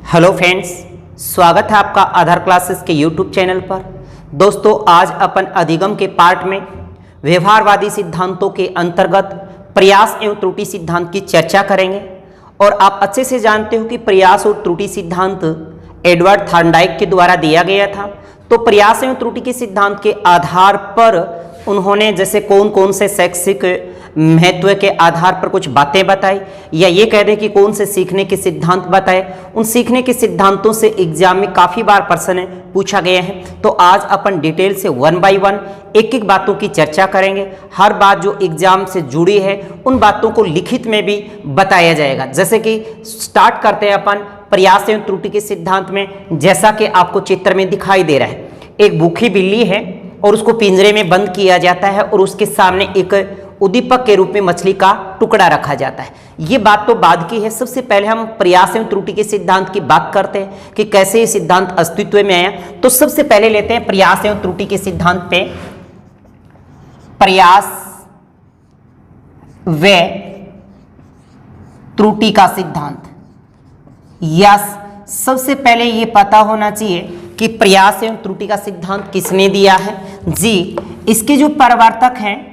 Hello friends, स्वागत है आपका आधार क्लासेस के यूट्यूब चैनल पर। दोस्तों, आज अपन अधिगम के पार्ट में व्यवहारवादी सिद्धांतों के अंतर्गत प्रयास एवं त्रुटि सिद्धांत की चर्चा करेंगे। और आप अच्छे से जानते हो कि प्रयास और त्रुटि सिद्धांत एडवर्ड थॉर्नडाइक के द्वारा दिया गया था। तो प्रयास एवं त्रुटि के सिद्धांत के आधार पर उन्होंने जैसे कौन कौन से शैक्षिक महत्व के आधार पर कुछ बातें बताई, या ये कह दे कि कौन से सीखने के सिद्धांत बताए। उन सीखने के सिद्धांतों से एग्जाम में काफी बार प्रश्न पूछा गया है। तो आज अपन डिटेल से वन बाय वन एक एक बातों की चर्चा करेंगे। हर बात जो एग्जाम से जुड़ी है उन बातों को लिखित में भी बताया जाएगा। जैसे कि स्टार्ट करते हैं अपन प्रयास एवं त्रुटि के सिद्धांत में। जैसा कि आपको चित्र में दिखाई दे रहा है, एक भूखी बिल्ली है और उसको पिंजरे में बंद किया जाता है और उसके सामने एक उद्दीपक के रूप में मछली का टुकड़ा रखा जाता है। ये बात तो बाद की है। सबसे पहले हम प्रयास एवं त्रुटि के सिद्धांत की बात करते हैं कि कैसे ये सिद्धांत अस्तित्व में आया। तो सबसे पहले लेते हैं प्रयास एवं त्रुटि के सिद्धांत पे। प्रयास व त्रुटि का सिद्धांत। यस, सबसे पहले ये पता होना चाहिए कि प्रयास एवं त्रुटि का सिद्धांत किसने दिया है। जी, इसके जो प्रवर्तक हैं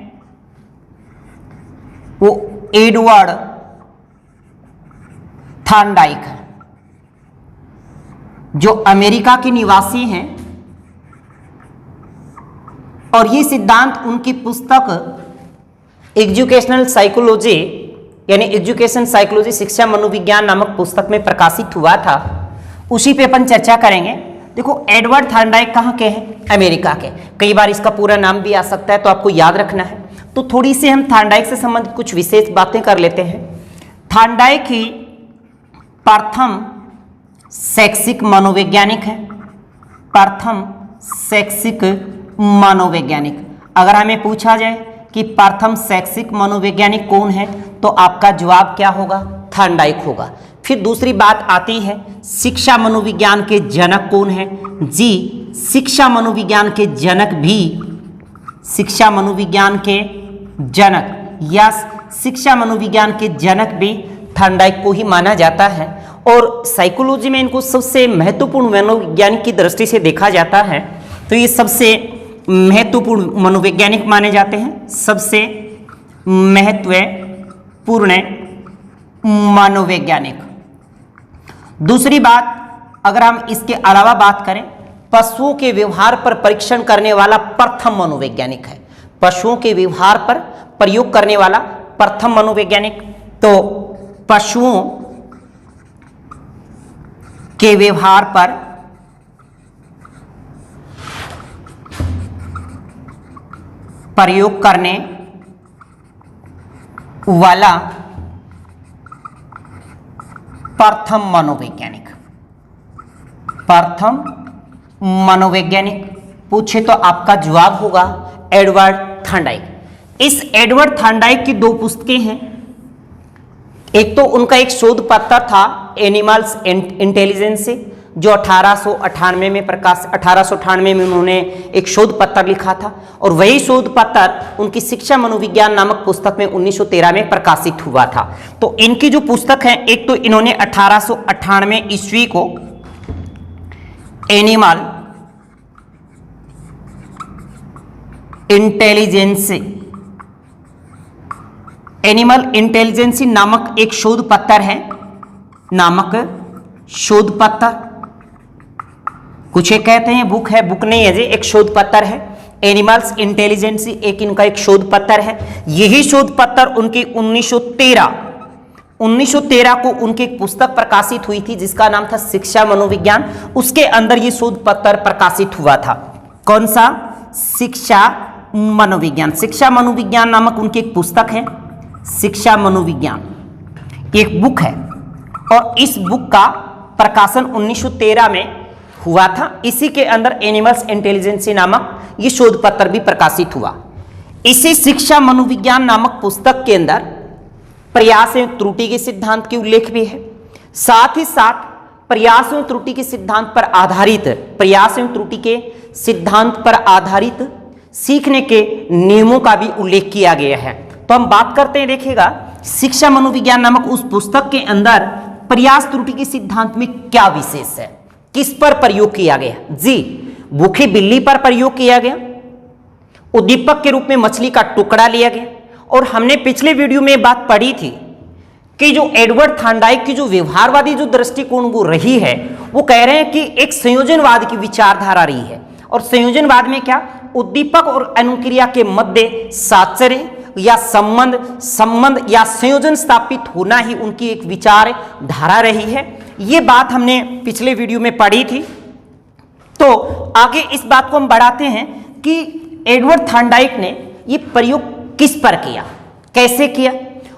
वो एडवर्ड थॉर्नडाइक है, जो अमेरिका के निवासी हैं। और ये सिद्धांत उनकी पुस्तक एजुकेशनल साइकोलॉजी यानी एजुकेशन साइकोलॉजी शिक्षा मनोविज्ञान नामक पुस्तक में प्रकाशित हुआ था। उसी पे अपन चर्चा करेंगे। देखो, एडवर्ड थॉर्नडाइक कहाँ के हैं? अमेरिका के। कई बार इसका पूरा नाम भी आ सकता है, तो आपको याद रखना है। तो थोड़ी सी हम थॉर्नडाइक से संबंधित कुछ विशेष बातें कर लेते हैं। थॉर्नडाइक ही प्रथम शैक्षिक मनोवैज्ञानिक है। प्रथम शैक्षिक मनोवैज्ञानिक। अगर हमें पूछा जाए कि प्रथम शैक्षिक मनोवैज्ञानिक कौन है, तो आपका जवाब क्या होगा? थॉर्नडाइक होगा। फिर दूसरी बात आती है, शिक्षा मनोविज्ञान के जनक कौन है? जी, शिक्षा मनोविज्ञान के जनक भी शिक्षा मनोविज्ञान के जनक, यस, शिक्षा मनोविज्ञान के जनक भी थॉर्नडाइक को ही माना जाता है। और साइकोलॉजी में इनको सबसे महत्वपूर्ण मनोवैज्ञानिक की दृष्टि से देखा जाता है। तो ये सबसे महत्वपूर्ण मनोवैज्ञानिक माने जाते हैं, सबसे महत्वपूर्ण मनोवैज्ञानिक। दूसरी बात, अगर हम इसके अलावा बात करें, पशुओं के व्यवहार पर परीक्षण करने वाला प्रथम मनोवैज्ञानिक है। पशुओं के व्यवहार पर प्रयोग करने वाला प्रथम मनोवैज्ञानिक। तो पशुओं के व्यवहार पर प्रयोग करने वाला प्रथम मनोवैज्ञानिक। प्रथम मनोवैज्ञानिक पूछे तो आपका जवाब होगा एडवर्ड थॉर्नडाइक। इस एडवर्ड थॉर्नडाइक की दो पुस्तकें हैं। एक तो उनका एक शोध पत्र था एनिमल्स इंटेलिजेंस, जो 1898 में उन्होंने एक शोध पत्र लिखा था। और वही शोध पत्र उनकी शिक्षा मनोविज्ञान नामक पुस्तक में 1913 में प्रकाशित हुआ था। तो इनकी जो पुस्तक है, एक तो इन्होंने 1898 ईस्वी को एनिमल इंटेलिजेंसी नामक एक शोध पत्र है, नामक शोध पत्र। कुछ एक कहते हैं बुक है, बुक नहीं है जी, एक शोध पत्र है। एनिमल्स इंटेलिजेंसी एक इनका एक शोध पत्र है। यही शोध पत्र उनकी 1913 को उनकी एक पुस्तक प्रकाशित हुई थी जिसका नाम था शिक्षा मनोविज्ञान। उसके अंदर ये शोध पत्र प्रकाशित हुआ था। कौन सा? शिक्षा मनोविज्ञान। शिक्षा मनोविज्ञान नामक उनकी एक पुस्तक है, शिक्षा मनोविज्ञान एक बुक है। और इस बुक का प्रकाशन 1913 में हुआ था। इसी के अंदर एनिमल्स इंटेलिजेंसी नामक ये शोध पत्र भी प्रकाशित हुआ। इसी शिक्षा मनोविज्ञान नामक पुस्तक के अंदर प्रयास एवं त्रुटि के सिद्धांत की उल्लेख भी है। साथ ही साथ प्रयास एवं त्रुटि के सिद्धांत पर आधारित, प्रयास एवं त्रुटि के सिद्धांत पर आधारित सीखने के नियमों का भी उल्लेख किया गया है। तो हम बात करते हैं, देखिएगा, शिक्षा मनोविज्ञान नामक उस पुस्तक के अंदर प्रयास त्रुटि के सिद्धांत में क्या विशेष है, किस पर प्रयोग किया गया? जी, भूखी बिल्ली पर प्रयोग किया गया, उद्दीपक के रूप में मछली का टुकड़ा लिया गया। और हमने पिछले वीडियो में बात पढ़ी थी कि जो एडवर्ड थार्नडाइक की जो व्यवहारवादी जो दृष्टिकोण वो रही है, वो कह रहे हैं कि एक संयोजनवाद की विचारधारा रही है। और संयोजनवाद में क्या, उद्दीपक और अनुक्रिया के मध्य साचर्य या संबंध या संयोजन स्थापित होना ही उनकी एक विचारधारा रही है। ये बात हमने पिछले वीडियो में पढ़ी थी। तो आगे इस बात को हम बढ़ाते हैं कि एडवर्ड थार्नडाइक ने ये प्रयोग किस पर किया, कैसे किया,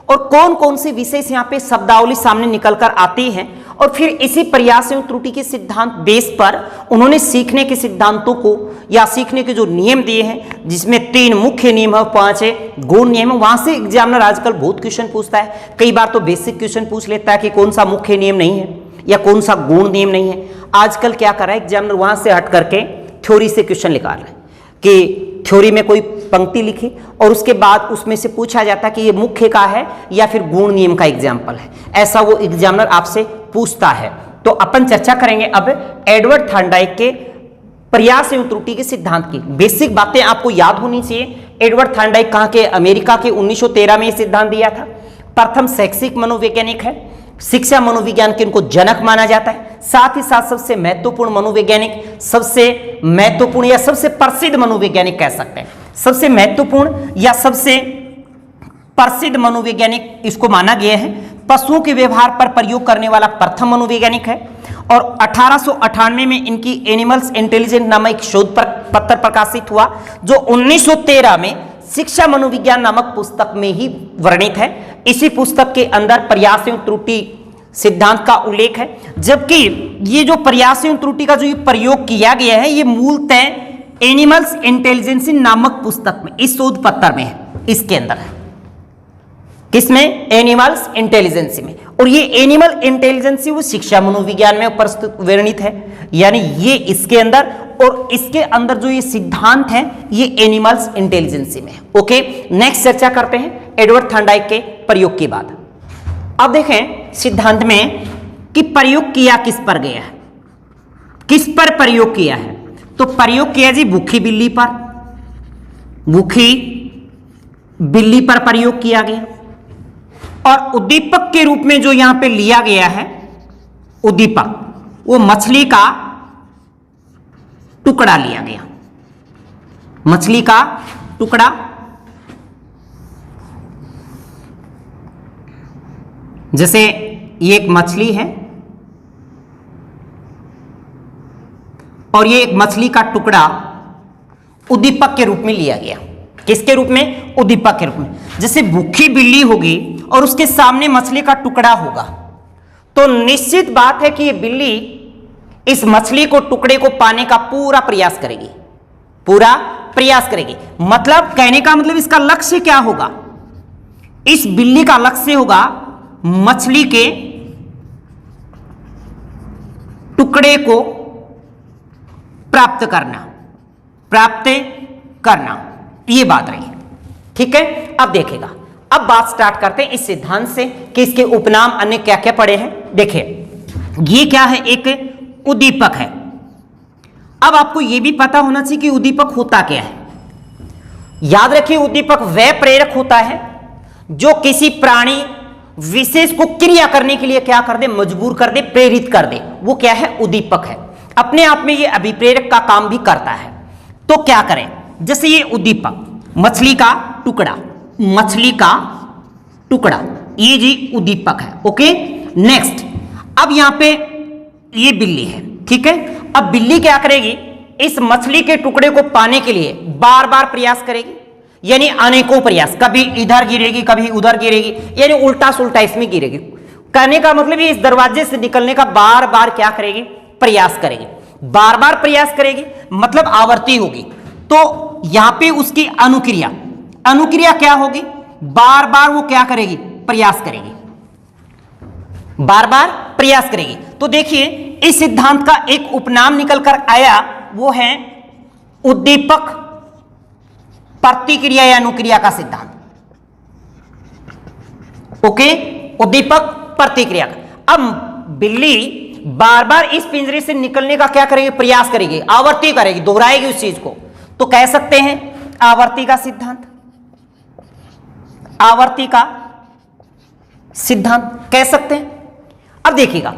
और कौन कौन से विशेष यहाँ पे शब्दावली सामने निकल कर आती हैं। और फिर इसी प्रयास एवं त्रुटि के सिद्धांत बेस पर उन्होंने सीखने के सिद्धांतों को या सीखने के जो नियम दिए हैं, जिसमें 3 मुख्य नियम है, 5 गुण नियम है। वहां से एग्जामिनर आजकल बहुत क्वेश्चन पूछता है, कई बार तो बेसिक क्वेश्चन पूछ लेता है कि कौन सा मुख्य नियम नहीं है या कौन सा गुण नियम नहीं है। आजकल क्या कर रहा है एग्जामिनर, वहां से हट करके थ्योरी से क्वेश्चन निकाल रहा है कि थ्योरी में कोई पंक्ति लिखी और उसके बाद उसमें से पूछा जाता है कि ये मुख्य का है या फिर गुण नियम का एग्जाम्पल है, ऐसा वो एग्जामिनर आपसे पूछता है। तो अपन चर्चा करेंगे अब एडवर्ड थार्नडाइक के प्रयास एवं त्रुटि के सिद्धांत की। बेसिक बातें आपको याद होनी चाहिए। एडवर्ड थार्नडाइक कहाँ के, अमेरिका के, 1913 में ये सिद्धांत दिया था। प्रथम शैक्षिक मनोवैज्ञानिक है, शिक्षा मनोविज्ञान के इनको जनक माना जाता है। साथ ही साथ सबसे महत्वपूर्ण मनोवैज्ञानिक, सबसे महत्वपूर्ण या सबसे प्रसिद्ध मनोवैज्ञानिक कह सकते हैं, सबसे महत्वपूर्ण या सबसे प्रसिद्ध मनोवैज्ञानिक इसको माना गया है। पशुओं के व्यवहार पर प्रयोग करने वाला प्रथम मनोवैज्ञानिक है। और 1898 में इनकी एनिमल्स इंटेलिजेंस नामक एक शोध पत्र प्रकाशित हुआ, जो 1913 में शिक्षा मनोविज्ञान नामक पुस्तक में ही वर्णित है। इसी पुस्तक के अंदर प्रयास एवं त्रुटि सिद्धांत का उल्लेख है। जबकि ये जो प्रयास एवं त्रुटि का जो ये प्रयोग किया गया है, ये मूलतः एनिमल्स इंटेलिजेंस नामक पुस्तक में, इस शोध पत्र में है, इसके अंदर है। किसमें? एनिमल्स इंटेलिजेंस में। और ये एनिमल इंटेलिजेंस वो शिक्षा मनोविज्ञान में प्रस्तुत वर्णित है, यानी ये इसके अंदर, और इसके अंदर जो ये सिद्धांत है ये एनिमल्स इंटेलिजेंस में है। ओके, नेक्स्ट चर्चा करते हैं एडवर्ड थार्नडाइक के प्रयोग की बात। अब देखें सिद्धांत में कि प्रयोग किया किस पर गया है, किस पर प्रयोग किया है। तो प्रयोग किया जी भूखी बिल्ली पर, भूखी बिल्ली पर प्रयोग किया गया। और उद्दीपक के रूप में जो यहां पे लिया गया है उद्दीपक, वो मछली का टुकड़ा लिया गया, मछली का टुकड़ा। जैसे ये एक मछली है और ये एक मछली का टुकड़ा उद्दीपक के रूप में लिया गया। किसके रूप में? उद्दीपक के रूप में। जैसे भूखी बिल्ली होगी और उसके सामने मछली का टुकड़ा होगा, तो निश्चित बात है कि ये बिल्ली इस मछली को, टुकड़े को पाने का पूरा प्रयास करेगी, पूरा प्रयास करेगी। मतलब कहने का मतलब इसका लक्ष्य क्या होगा? इस बिल्ली का लक्ष्य होगा मछली के टुकड़े को प्राप्त करना, प्राप्त करना, ये बात रही। ठीक है, अब देखेगा, अब बात स्टार्ट करते हैं इस सिद्धांत से कि इसके उपनाम अन्य क्या क्या पड़े हैं। देखिए ये क्या है, एक उद्दीपक है। अब आपको यह भी पता होना चाहिए कि उद्दीपक होता क्या है। याद रखिए, उद्दीपक वह प्रेरक होता है जो किसी प्राणी विशेष को क्रिया करने के लिए क्या कर दे, मजबूर कर दे, प्रेरित कर दे। वो क्या है? उद्दीपक है। अपने आप में ये अभिप्रेरक का काम भी करता है। तो क्या करें, जैसे ये उद्दीपक मछली का टुकड़ा, मछली का टुकड़ा, ये जी उद्दीपक है। ओके, नेक्स्ट, अब यहां पे ये बिल्ली है। ठीक है, अब बिल्ली क्या करेगी? इस मछली के टुकड़े को पाने के लिए बार बार प्रयास करेगी, यानी अनेकों प्रयास, कभी इधर गिरेगी, कभी उधर गिरेगी, यानी उल्टा सुल्टा इसमें गिरेगी। कहने का मतलब ये इस दरवाजे से निकलने का बार बार क्या करेगी? प्रयास करेगी, बार बार प्रयास करेगी, मतलब आवृत्ति होगी। तो यहां पे उसकी अनुक्रिया, अनुक्रिया क्या होगी? बार बार वो क्या करेगी? प्रयास करेगी, बार बार प्रयास करेगी। तो देखिए इस सिद्धांत का एक उपनाम निकल कर आया, वो है उद्दीपक प्रतिक्रिया या अनुक्रिया का सिद्धांत। ओके, उद्दीपक प्रतिक्रिया। अब बिल्ली बार बार इस पिंजरे से निकलने का क्या करेगी, प्रयास करेगी, आवर्ती करेगी, दोहराएगी उस चीज को, तो कह सकते हैं आवर्ती का सिद्धांत। आवर्ती का सिद्धांत कह सकते हैं। अब देखिएगा,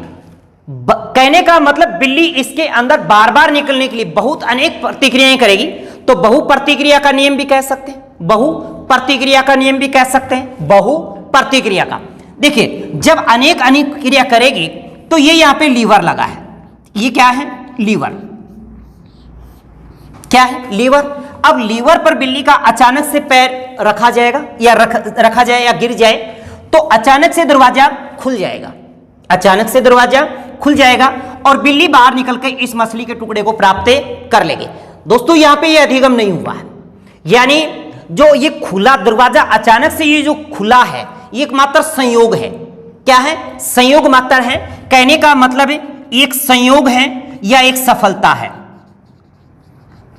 कहने का मतलब बिल्ली इसके अंदर बार बार निकलने के लिए बहुत अनेक प्रतिक्रियाएं करेगी, तो बहु प्रतिक्रिया का नियम भी कह सकते हैं, बहु प्रतिक्रिया का नियम भी कह सकते हैं, बहु प्रतिक्रिया का। देखिए जब अनेक अनेक क्रिया करेगी तो ये यहां पे लीवर लगा है, ये क्या है, लीवर, क्या है, लीवर। अब लीवर पर बिल्ली का अचानक से पैर रखा जाएगा या रखा जाए या गिर जाए तो अचानक से दरवाजा खुल जाएगा, अचानक से दरवाजा खुल जाएगा और बिल्ली बाहर निकलकर इस मछली के टुकड़े को प्राप्त कर लेगी। दोस्तों यहां पे ये अधिगम नहीं हुआ है, यानी जो ये खुला दरवाजा अचानक से ये जो खुला है ये एक मात्र संयोग है। क्या है, संयोग मात्र है। कहने का मतलब एक संयोग है या एक सफलता है,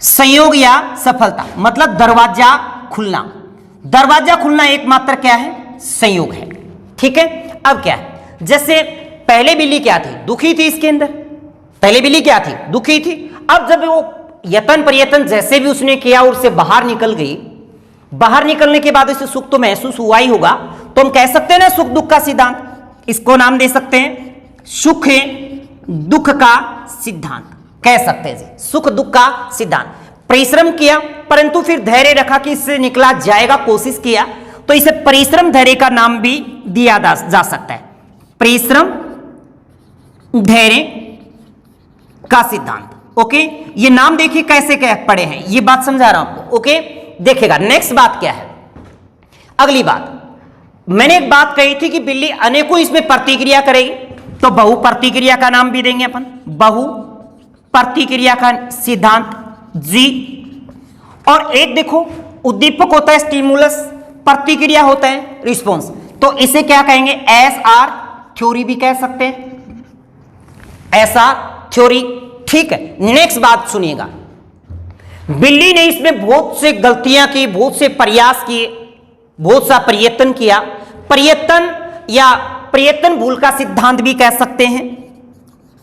संयोग या सफलता, मतलब दरवाजा खुलना, दरवाजा खुलना एक मात्र क्या है, संयोग है। ठीक है। अब क्या है, जैसे पहले बिल्ली क्या थी, दुखी थी, इसके अंदर पहले बिल्ली क्या थी, दुखी थी। अब जब वो यतन प्रयत्न जैसे भी उसने किया और उससे बाहर निकल गई, बाहर निकलने के बाद उसे सुख तो महसूस हुआ ही होगा, तो हम कह सकते हैं ना सुख दुख का सिद्धांत, इसको नाम दे सकते हैं सुख दुख का सिद्धांत, कह सकते हैं जी, सुख दुख का सिद्धांत। परिश्रम किया परंतु फिर धैर्य रखा कि इससे निकला जाएगा, कोशिश किया, तो इसे परिश्रम धैर्य का नाम भी दिया जा सकता है, परिश्रम धैर्य का सिद्धांत। ओके, ये नाम देखिए कैसे क्या पड़े हैं, ये बात समझा रहा हूं आपको। ओके, देखिएगा नेक्स्ट बात क्या है। अगली बात, मैंने एक बात कही थी कि बिल्ली अनेकों इसमें प्रतिक्रिया करेगी, तो बहु प्रतिक्रिया का नाम भी देंगे अपन, बहु प्रतिक्रिया का सिद्धांत जी। और एक देखो उद्दीपक होता है स्टिमुलस, प्रतिक्रिया होता है रिस्पॉन्स, तो इसे क्या कहेंगे, एसआर थ्योरी भी कह सकते हैं, एसआर थ्योरी। ठीक है, नेक्स्ट बात सुनिएगा, बिल्ली ने इसमें बहुत से गलतियां की, बहुत से प्रयास किए, बहुत सा प्रयत्न किया, प्रयत्न या प्रयत्न भूल का सिद्धांत भी कह सकते हैं,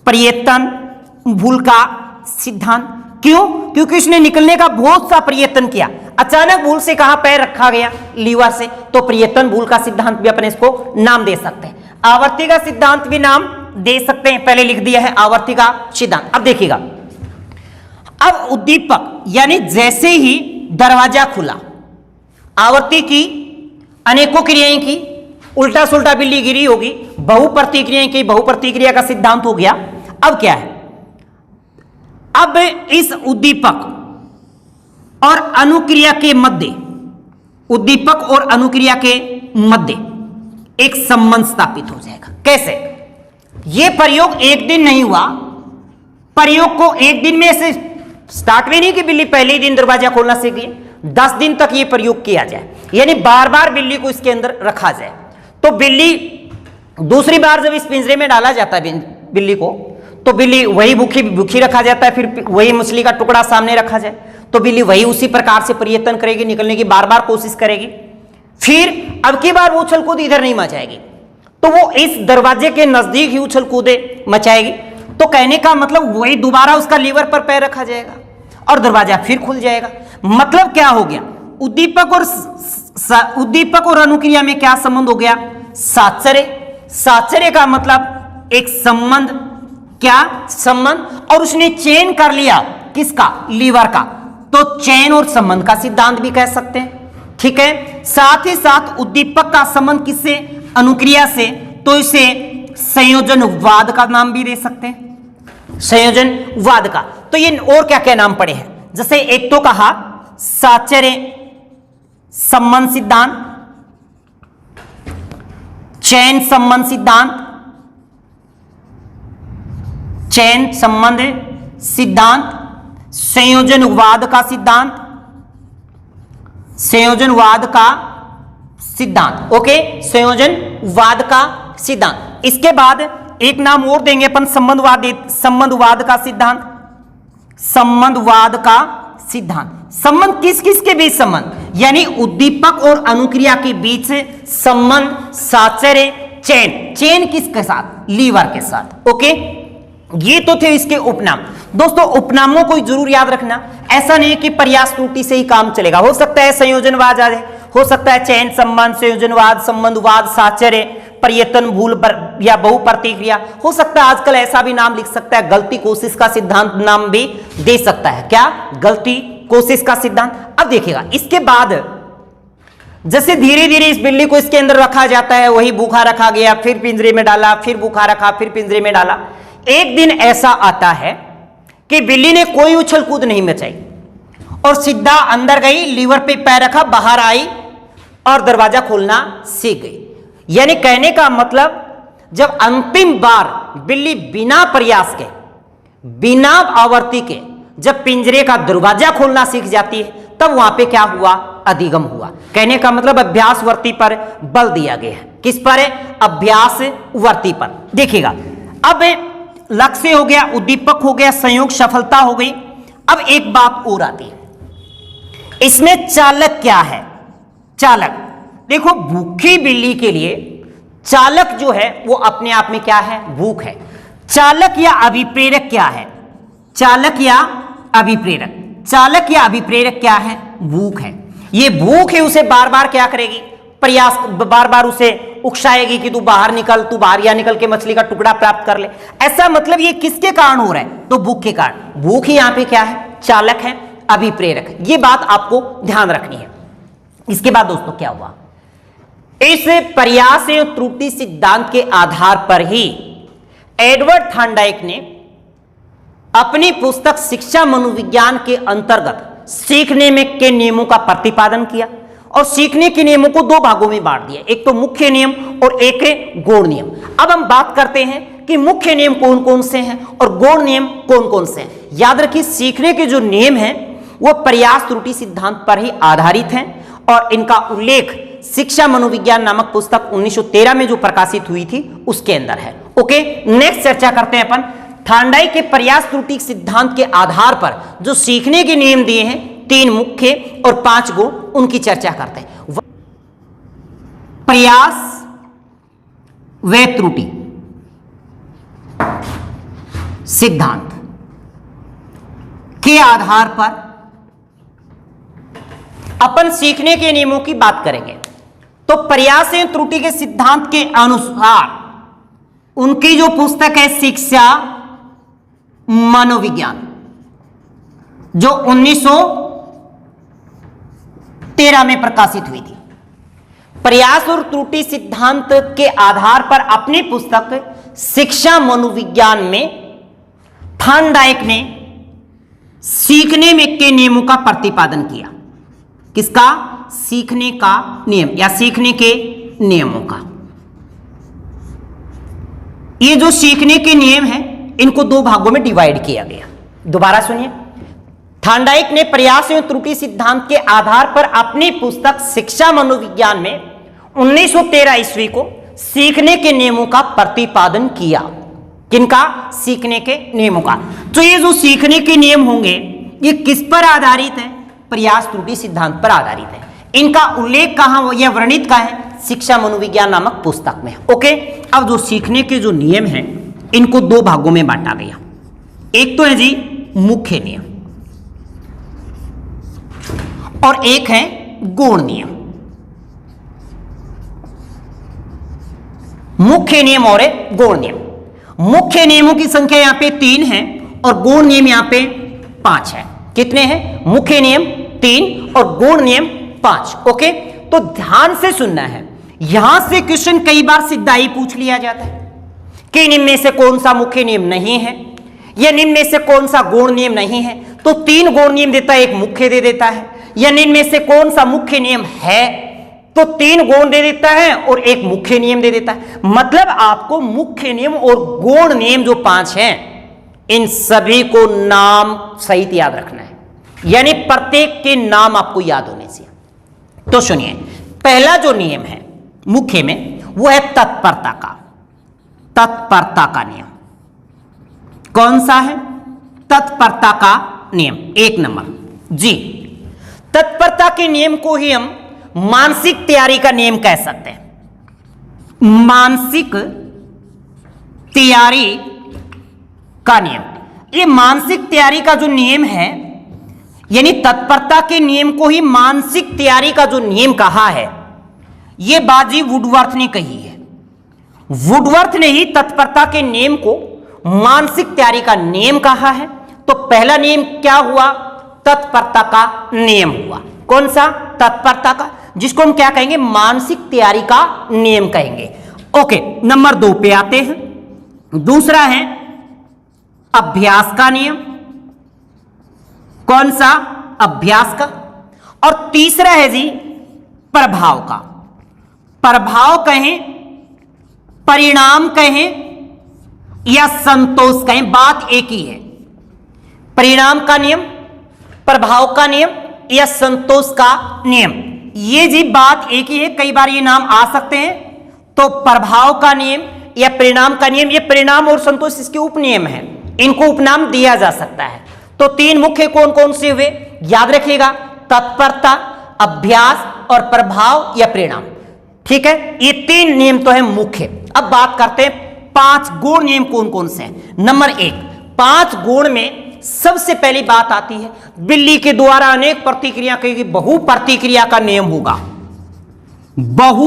प्रयत्न भूल का सिद्धांत। क्यों, क्योंकि इसने निकलने का बहुत सा प्रयत्न किया, अचानक भूल से कहां पैर रखा गया, लीवर से, तो प्रयत्न भूल का सिद्धांत भी अपने इसको नाम दे सकते हैं। आवर्ती का सिद्धांत भी नाम दे सकते हैं, पहले लिख दिया है आवर्ती का सिद्धांत। अब देखिएगा, अब उद्दीपक यानी जैसे ही दरवाजा खुला, आवर्ती की अनेकों क्रियाएं की, उल्टा सुल्टा बिल्ली गिरी होगी, बहु प्रतिक्रियाएं की, बहु प्रतिक्रिया का सिद्धांत हो गया। अब क्या है, अब इस उद्दीपक और अनुक्रिया के मध्य, उद्दीपक और अनुक्रिया के मध्य एक संबंध स्थापित हो जाएगा। कैसे, यह प्रयोग एक दिन नहीं हुआ, प्रयोग को एक दिन में से स्टार्ट में नहीं कि बिल्ली पहले ही दिन दरवाजा खोलना सीख गई, 10 दिन तक यह प्रयोग किया जाए, यानी बार बार बिल्ली को इसके अंदर रखा जाए। तो बिल्ली दूसरी बार जब इस पिंजरे में डाला जाता है बिल्ली को, तो बिल्ली वही भूखी रखा जाता है, फिर वही मछली का टुकड़ा सामने रखा जाए, तो बिल्ली वही उसी प्रकार से प्रयत्न करेगी, निकलने की बार बार कोशिश करेगी। फिर अब की बार वो उछल कूद इधर नहीं मचाएगी, तो वो इस दरवाजे के नजदीक ही उछल कूदे मचाएगी। तो कहने का मतलब वही दोबारा उसका लीवर पर पैर रखा जाएगा और दरवाजा फिर खुल जाएगा। मतलब क्या हो गया, उद्दीपक और अनुक्रिया में क्या संबंध हो गया, साचर्य। साचर्य का मतलब एक संबंध, क्या संबंध, और उसने चयन कर लिया किसका, लीवर का, तो चयन और संबंध का सिद्धांत भी कह सकते हैं। ठीक है, साथ ही साथ उद्दीपक का संबंध किससे, अनुक्रिया से, तो इसे संयोजनवाद का नाम भी दे सकते हैं, संयोजनवाद का। तो ये और क्या क्या नाम पड़े हैं, जैसे एक तो कहा साचर्य संबंध सिद्धांत, चयन संबंध सिद्धांत, चयन संबंध सिद्धांत, संयोजनवाद का सिद्धांत, संयोजनवाद का सिद्धांत। ओके, संयोजनवाद का सिद्धांत। इसके बाद एक नाम और देंगे अपन, संबंधवाद का सिद्धांत, संबंधवाद का सिद्धांत। संबंध किस किस के बीच संबंध, यानी उद्दीपक और अनुक्रिया के बीच संबंध, साचर्य चेन, चेन किसके साथ? लीवर के साथ। ओके, ये तो थे इसके उपनाम। दोस्तों उपनामों को जरूर याद रखना, ऐसा नहीं कि प्रयास त्रुटि से ही काम चलेगा। हो सकता है संयोजनवाद आ जाए, हो सकता है चयन संबंध, संयोजनवाद, संबंधवाद, साचर्य, प्रयत्न, भूल या बहु प्रतिक्रिया, हो सकता है आजकल ऐसा भी नाम लिख सकता है, गलती कोशिश का सिद्धांत नाम भी दे सकता है। क्या? गलती कोशिश का सिद्धांत। अब देखिएगा इसके बाद जैसे धीरे धीरे इस बिल्ली को इसके अंदर रखा जाता है, वही भूखा रखा गया, फिर पिंजरे में डाला, फिर भूखा रखा, फिर पिंजरे में डाला। एक दिन ऐसा आता है कि बिल्ली ने कोई उछल कूद नहीं मचाई और सीधा अंदर गई, लीवर पे पैर रखा, बाहर आई और दरवाजा खोलना सीख गई। यानी कहने का मतलब जब अंतिम बार बिल्ली बिना प्रयास के, बिना आवर्ती के जब पिंजरे का दरवाजा खोलना सीख जाती है, तब वहां पे क्या हुआ? अधिगम हुआ। कहने का मतलब अभ्यास वर्ती पर बल दिया गया है। किस पर है? अभ्यास वर्ती पर। देखिएगा अब लक्ष्य हो गया, उद्दीपक हो गया, संयोग सफलता हो गई। अब एक बात और आती है, इसमें चालक क्या है? चालक देखो, भूखी बिल्ली के लिए चालक जो है वो अपने आप में क्या है? भूख है। चालक या अभिप्रेरक क्या है? चालक या अभिप्रेरक, चालक या अभिप्रेरक क्या है? भूख है। ये भूख है उसे बार बार क्या करेगी? प्रयास, बार बार उसे उकसाएगी कि तू बाहर निकल, तू बाहर या निकल के मछली का टुकड़ा प्राप्त कर ले। ऐसा मतलब ये किसके कारण हो रहा है? तो भूख के कारण। भूख यहां पे क्या है? चालक है, अभिप्रेरक। ये बात आपको ध्यान रखनी है। इसके बाद दोस्तों क्या हुआ? इस प्रयास एवं त्रुटि सिद्धांत के आधार पर ही एडवर्ड थार्नडाइक ने अपनी पुस्तक शिक्षा मनोविज्ञान के अंतर्गत सीखने में के नियमों का प्रतिपादन किया और सीखने के नियमों को दो भागों में बांट दिया, एक तो मुख्य नियम और एक है गौण नियम। अब हम बात करते हैं कि मुख्य नियम कौन कौन से हैं और गौण नियम कौन कौन से हैं। याद रखिए सीखने के जो नियम हैं वो प्रयास त्रुटि सिद्धांत पर ही आधारित हैं और इनका उल्लेख शिक्षा मनोविज्ञान नामक पुस्तक 1913 में जो प्रकाशित हुई थी उसके अंदर है। ओके, नेक्स्ट चर्चा करते हैं अपन थार्नडाइक के प्रयास त्रुटि सिद्धांत के आधार पर जो सीखने के नियम दिए हैं, 3 मुख्य और 5 गौण, उनकी चर्चा करते हैं। प्रयास व त्रुटि सिद्धांत के आधार पर अपन सीखने के नियमों की बात करेंगे। तो प्रयास एवं त्रुटि के सिद्धांत के अनुसार उनकी जो पुस्तक है शिक्षा मनोविज्ञान, जो 1913 में प्रकाशित हुई थी, प्रयास और त्रुटि सिद्धांत के आधार पर अपनी पुस्तक शिक्षा मनोविज्ञान में थार्नडाइक ने सीखने में के नियमों का प्रतिपादन किया। किसका? सीखने का नियम या सीखने के नियमों का। ये जो सीखने के नियम हैं इनको 2 भागों में डिवाइड किया गया। दोबारा सुनिए, थार्नडाइक ने प्रयास एवं त्रुटि सिद्धांत के आधार पर अपनी पुस्तक शिक्षा मनोविज्ञान में 1913 ईस्वी को सीखने के नियमों का प्रतिपादन किया। किनका? सीखने के नियमों का। तो ये जो सीखने के नियम होंगे ये किस पर आधारित है? प्रयास त्रुटि सिद्धांत पर आधारित है। इनका उल्लेख कहां या वर्णित कहां है? शिक्षा मनोविज्ञान नामक पुस्तक में। ओके, अब जो सीखने के जो नियम हैं इनको 2 भागों में बांटा गया। एक तो है जी मुख्य नियम और एक है गौण नियम। मुख्य नियम और गौण नियम। मुख्य नियमों की संख्या यहां पे 3 है और गौण नियम यहां पे 5 है। कितने हैं? मुख्य नियम 3 और गौण नियम 5। ओके, तो ध्यान से सुनना है। यहां से क्वेश्चन कई बार सीधा ही पूछ लिया जाता है कि निम्न में से कौन सा मुख्य नियम नहीं है या निम्न में से कौन सा गौण नियम नहीं है। तो 3 गौण नियम देता है, एक मुख्य दे देता है। या निम्न में से कौन सा मुख्य नियम है, तो 3 गौण दे देता है और एक मुख्य नियम दे देता है। मतलब आपको मुख्य नियम और गौण नियम जो 5 हैं इन सभी को नाम सहित याद रखना है, यानी प्रत्येक के नाम आपको याद होने से। तो सुनिए, पहला जो नियम है मुख्य में वो है तत्परता का। तत्परता का नियम कौन सा है? तत्परता का नियम 1 नंबर जी। तत्परता के नियम को ही हम मानसिक तैयारी का नियम कह सकते हैं। मानसिक तैयारी का नियम। ये मानसिक तैयारी का जो नियम है, यानी तत्परता के नियम को ही मानसिक तैयारी का जो नियम कहा है, यह बात जी वुडवर्थ ने कही है। वुडवर्थ ने ही तत्परता के नियम को मानसिक तैयारी का नियम कहा है। तो पहला नियम क्या हुआ? तत्परता का नियम हुआ। कौन सा? तत्परता का, जिसको हम क्या कहेंगे? मानसिक तैयारी का नियम कहेंगे। ओके, नंबर 2 पे आते हैं। दूसरा है अभ्यास का नियम। कौन सा? अभ्यास का। और तीसरा है जी प्रभाव का। प्रभाव कहें, परिणाम कहें या संतोष कहें, बात एक ही है। परिणाम का नियम, प्रभाव का नियम या संतोष का नियम, ये जी बात एक ही है। कई बार ये नाम आ सकते हैं। तो प्रभाव का नियम या परिणाम का नियम, ये परिणाम और संतोष इसके उपनियम है, इनको उपनाम दिया जा सकता है। तो 3 मुख्य कौन कौन से हुए? याद रखिएगा, तत्परता, अभ्यास और प्रभाव या परिणाम। ठीक है, ये 3 नियम तो है मुख्य। अब बात करते हैं 5 गुण नियम कौन कौन से हैं। नंबर 1, 5 गुण में सबसे पहली बात आती है बिल्ली के द्वारा अनेक प्रतिक्रिया की बहु प्रतिक्रिया का नियम होगा। बहु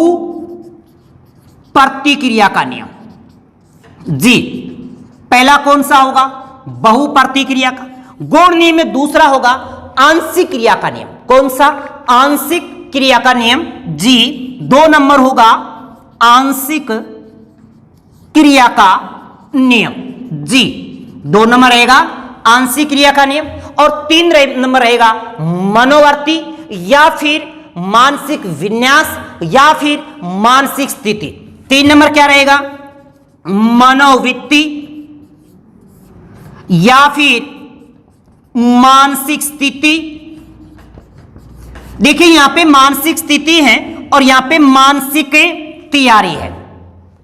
प्रतिक्रिया का नियम जी, पहला कौन सा होगा? बहु प्रतिक्रिया का। गुण नियम में दूसरा होगा आंशिक क्रिया का नियम। कौन सा? आंशिक क्रिया का नियम जी। 2 नंबर होगा आंशिक क्रिया का नियम जी। 2 नंबर रहेगा आंशिक क्रिया का नियम। और 3 नंबर रहेगा मनोवर्ती या फिर मानसिक विन्यास या फिर मानसिक स्थिति। 3 नंबर क्या रहेगा? मनोवृत्ति या फिर मानसिक स्थिति। देखिए यहां पे मानसिक स्थिति है और यहां पे मानसिक तैयारी है।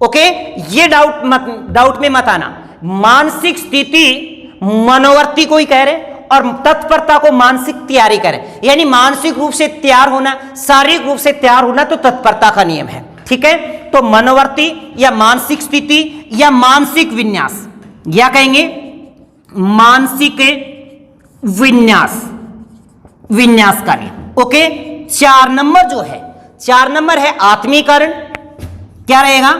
ओके, ये डाउट में मत आना। मानसिक स्थिति मनोवर्ती को ही कह रहे और तत्परता को मानसिक तैयारी कह रहे, यानी मानसिक रूप से तैयार होना, शारीरिक रूप से तैयार होना तो तत्परता का नियम है। ठीक है, तो मनोवर्ती या मानसिक स्थिति या मानसिक विन्यास, या कहेंगे मानसिक विन्यास, विन्यास का नियम। ओके, 4 नंबर जो है, 4 नंबर है आत्मीकरण। क्या रहेगा?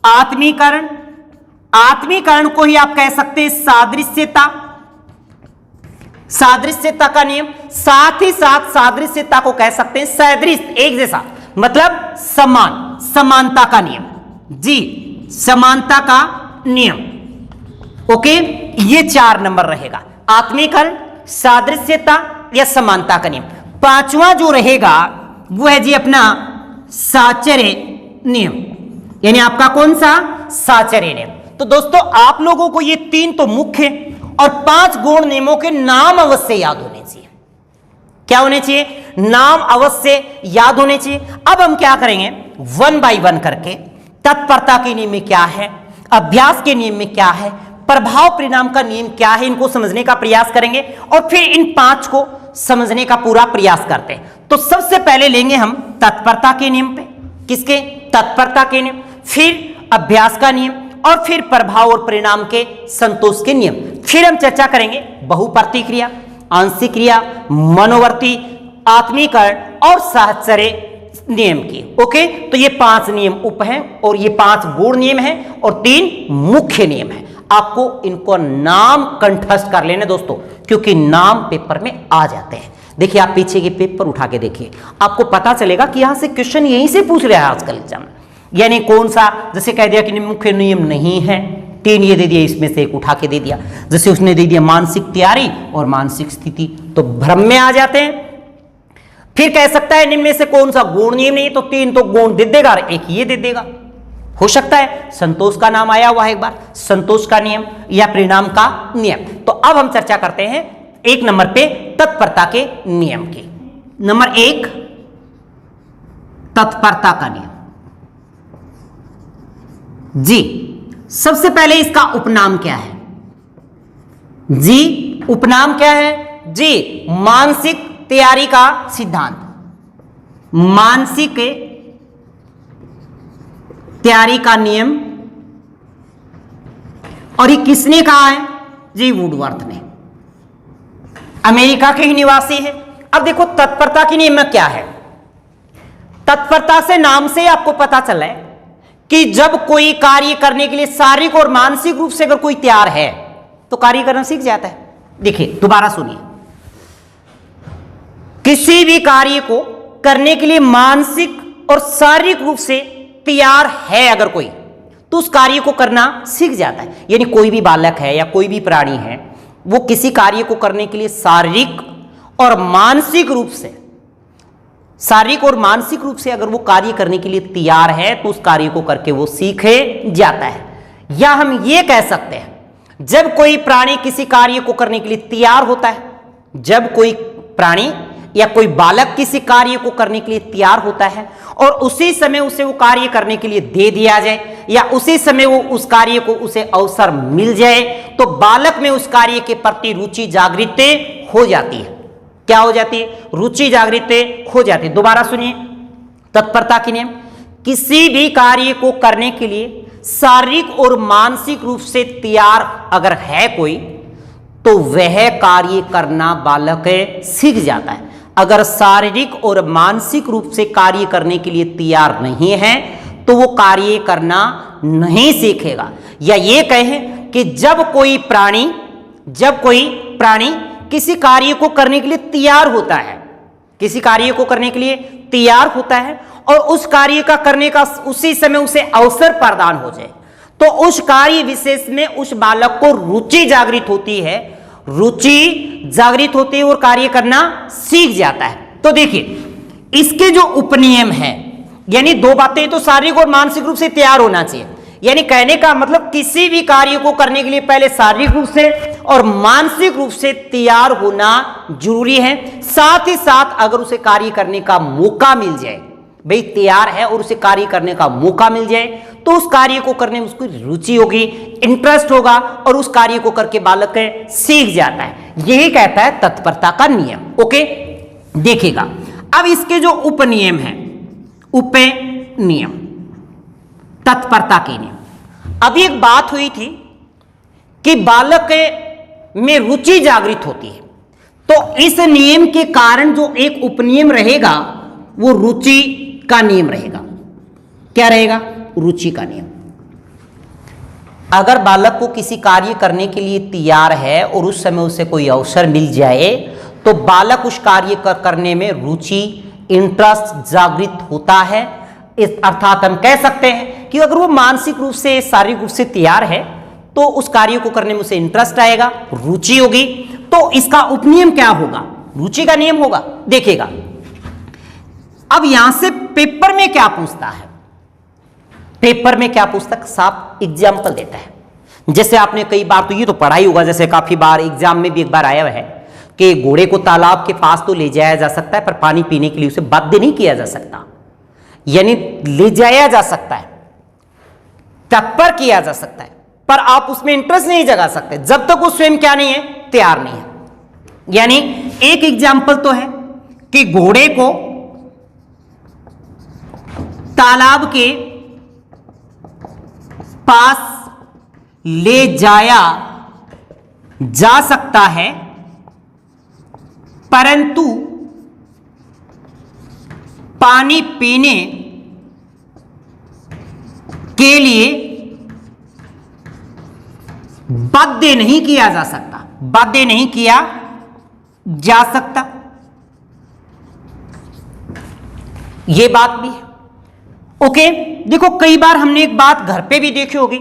आत्मीकरण। आत्मीकरण को ही आप कह सकते हैं सादृश्यता, सादृश्यता का नियम। साथ ही साथ सादृश्यता को कह सकते हैं सदृश, एक जैसा, मतलब समान, समानता का नियम जी, समानता का नियम। ओके, ये 4 नंबर रहेगा, आत्मीकरण, सादृश्यता या समानता का नियम। 5वां जो रहेगा वो है जी अपना साचर्य नियम, यानी आपका कौन सा? साचर्य नियम। तो दोस्तों आप लोगों को ये 3 तो मुख्य और 5 गुण नियमों के नाम अवश्य याद होने चाहिए। क्या होने चाहिए? नाम अवश्य याद होने चाहिए। अब हम क्या करेंगे, 1 बाय 1 करके तत्परता के नियम में क्या है, अभ्यास के नियम में क्या है, प्रभाव परिणाम का नियम क्या है, इनको समझने का प्रयास करेंगे और फिर इन 5 को समझने का पूरा प्रयास करते हैं। तो सबसे पहले लेंगे हम तत्परता के नियम पे। किसके? तत्परता के नियम, फिर अभ्यास का नियम और फिर प्रभाव और परिणाम के संतोष के नियम। फिर हम चर्चा करेंगे बहु प्रतिक्रिया, आंशिक क्रिया, मनोवर्ती, आत्मीकरण और साहचर्य नियम की। ओके, तो ये 5 नियम उप हैं और ये 5 गुण नियम हैं और 3 मुख्य नियम हैं। आपको इनको नाम कंठस्थ कर लेने दोस्तों, क्योंकि नाम पेपर में आ जाते हैं। देखिए आप पीछे के पेपर उठा के देखिए, आपको पता चलेगा कि यहां से क्वेश्चन यहीं से पूछ रहा है आजकल एग्जाम में। यानी कौन सा, जैसे कह दिया कि मुख्य नियम नहीं है, 3 ये दे दिया, इसमें से एक उठा के दे दिया। जैसे उसने दे दिया मानसिक तैयारी और मानसिक स्थिति, तो भ्रम में आ जाते हैं। फिर कह सकता है निम्न में से कौन सा गुण नियम नहीं, तो 3 तो गुण दे देगा और 1 ये दे देगा। हो सकता है संतोष का नाम आया हुआ है एक बार, संतोष का नियम या परिणाम का नियम। तो अब हम चर्चा करते हैं 1 नंबर पे तत्परता के नियम की। नंबर 1 तत्परता का नियम जी। सबसे पहले इसका उपनाम क्या है जी? उपनाम क्या है जी? मानसिक तैयारी का सिद्धांत, मानसिक तैयारी का नियम, और ये किसने कहा है? जी वुडवर्थ ने, अमेरिका के ही निवासी है। अब देखो तत्परता के नियम में क्या है। तत्परता से नाम से आपको पता चला है कि जब कोई कार्य करने के लिए शारीरिक और मानसिक रूप से अगर कोई तैयार है तो कार्य करना सीख जाता है। देखिए दोबारा सुनिए, किसी भी कार्य को करने के लिए मानसिक और शारीरिक रूप से तैयार है अगर कोई, तो उस कार्य को करना सीख जाता है। यानी कोई भी बालक है या कोई भी प्राणी है, वो किसी कार्य को करने के लिए शारीरिक और मानसिक रूप से अगर वो कार्य करने के लिए तैयार है तो उस कार्य को करके वो सीखे जाता है। या हम ये कह सकते हैं, जब कोई प्राणी किसी कार्य को करने के लिए तैयार होता है, जब कोई प्राणी या कोई बालक किसी कार्य को करने के लिए तैयार होता है और उसी समय उसे वो कार्य करने के लिए दे दिया जाए या उसी समय वो उस कार्य को उसे अवसर मिल जाए, तो बालक में उस कार्य के प्रति रुचि जागृत हो जाती है। क्या हो जाती है? रुचि जागृत हो जाती है। दोबारा सुनिए, तत्परता के नियम, किसी भी कार्य को करने के लिए शारीरिक और मानसिक रूप से तैयार अगर है कोई, तो वह कार्य करना बालक सीख जाता है। अगर शारीरिक और मानसिक रूप से कार्य करने के लिए तैयार नहीं है तो वो कार्य करना नहीं सीखेगा। या ये कहें कि जब कोई प्राणी किसी कार्य को करने के लिए तैयार होता है, किसी कार्य को करने के लिए तैयार होता है और उस कार्य का करने का उसी समय उसे अवसर प्रदान हो जाए, तो उस कार्य विशेष में उस बालक को रुचि जागृत होती है और कार्य करना सीख जाता है। तो देखिए इसके जो उपनियम है, यानी दो बातें, तो शारीरिक और मानसिक रूप से तैयार होना चाहिए। यानी कहने का मतलब किसी भी कार्य को करने के लिए पहले शारीरिक रूप से और मानसिक रूप से तैयार होना जरूरी है। साथ ही साथ अगर उसे कार्य करने का मौका मिल जाए, भाई तैयार है और उसे कार्य करने का मौका मिल जाए, तो उस कार्य को करने में उसको रुचि होगी, इंटरेस्ट होगा और उस कार्य को करके बालक सीख जाता है। यही कहता है तत्परता का नियम। ओके, देखिएगा अब इसके जो उपनियम है, उपनियम तत्परता के नियम। अभी एक बात हुई थी कि बालक में रुचि जागृत होती है, तो इस नियम के कारण जो एक उपनियम रहेगा वो रुचि का नियम रहेगा। क्या रहेगा? रुचि का नियम। अगर बालक को किसी कार्य करने के लिए तैयार है और उस समय उसे कोई अवसर मिल जाए, तो बालक उस कार्य करने में रुचि, इंटरेस्ट जागृत होता है। अर्थात हम कह सकते हैं कि अगर वो मानसिक रूप से, शारीरिक रूप से तैयार है तो उस कार्य को करने में उसे इंटरेस्ट आएगा, रुचि होगी। तो इसका उपनियम क्या होगा? रुचि का नियम होगा। देखिएगा अब यहां से पेपर में क्या पूछता है, पेपर में क्या पूछता है, साफ एग्जाम्पल देता है। जैसे आपने कई बार तो ये तो पढ़ा ही होगा, जैसे काफी बार एग्जाम में भी एक बार आया हुआ है कि घोड़े को तालाब के पास तो ले जाया जा सकता है पर पानी पीने के लिए उसे बाध्य नहीं किया जा सकता। यानी ले जाया जा सकता है, तत्पर किया जा सकता है, पर आप उसमें इंटरेस्ट नहीं जगा सकते जब तक वो स्वयं क्या नहीं है, तैयार नहीं है। यानी एक एग्जाम्पल तो है कि घोड़े को तालाब के पास ले जाया जा सकता है, परंतु पानी पीने के लिए बाध्य नहीं किया जा सकता, बाध्य नहीं किया जा सकता। यह बात भी है। ओके, देखो कई बार हमने एक बात घर पे भी देखी होगी,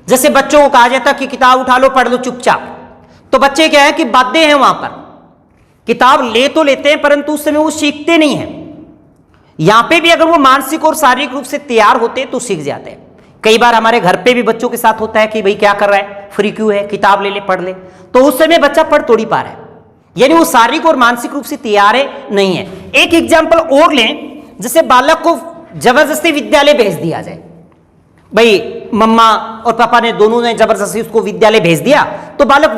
जैसे बच्चों को कहा जाता कि किताब उठा लो, पढ़ लो चुपचाप, तो बच्चे क्या है कि बाध्य हैं, वहां पर किताब ले तो लेते हैं परंतु उस समय वो सीखते नहीं हैं। यहां पे भी अगर वो मानसिक और शारीरिक रूप से तैयार होते तो सीख जाते हैं। कई बार हमारे घर पे भी बच्चों के साथ होता है कि भाई क्या कर रहा है, फ्री क्यों है, किताब ले ले, पढ़ ले, तो उस समय बच्चा पढ़ थोड़ी पा रहा है, यानी वो शारीरिक और मानसिक रूप से तैयार है नहीं है। एक एग्जाम्पल और लें, जैसे बालक को जबरदस्ती विद्यालय भेज दिया जाए, भाई मम्मा और पापा ने दोनों ने जबरदस्ती उसको विद्यालय भेज दिया, तो बालक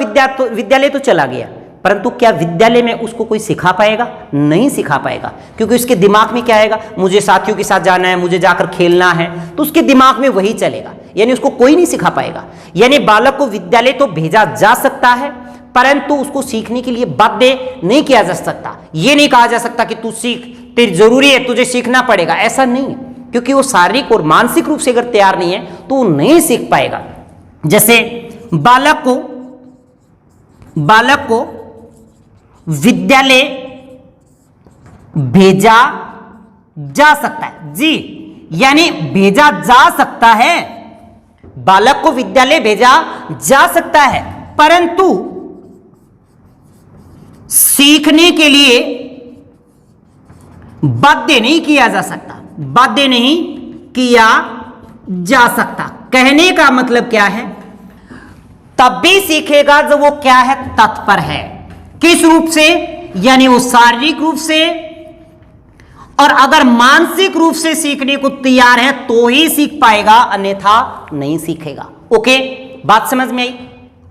विद्यालय तो चला गया, परंतु क्या विद्यालय में उसको कोई सिखा पाएगा? नहीं सिखा पाएगा, क्योंकि उसके दिमाग में क्या आएगा? मुझे साथियों के साथ जाना है, मुझे जाकर खेलना है, तो उसके दिमाग में वही चलेगा, यानी उसको कोई नहीं सिखा पाएगा। यानी बालक को विद्यालय तो भेजा जा सकता है, परंतु उसको सीखने के लिए बाध्य नहीं किया जा सकता। ये नहीं कहा जा सकता कि तू सीख, तेरी जरूरी है, तुझे सीखना पड़ेगा, ऐसा नहीं है, क्योंकि वो शारीरिक और मानसिक रूप से अगर तैयार नहीं है तो वो नहीं सीख पाएगा। जैसे बालक को विद्यालय भेजा जा सकता है, जी, यानी भेजा जा सकता है, बालक को विद्यालय भेजा जा सकता है, परंतु सीखने के लिए बाध्य नहीं किया जा सकता, बाध्य नहीं किया जा सकता। कहने का मतलब क्या है? तब भी सीखेगा जब वो क्या है? तत्पर है। किस रूप से? यानी वो शारीरिक रूप से, और अगर मानसिक रूप से सीखने को तैयार है तो ही सीख पाएगा, अन्यथा नहीं सीखेगा। ओके, बात समझ में आई?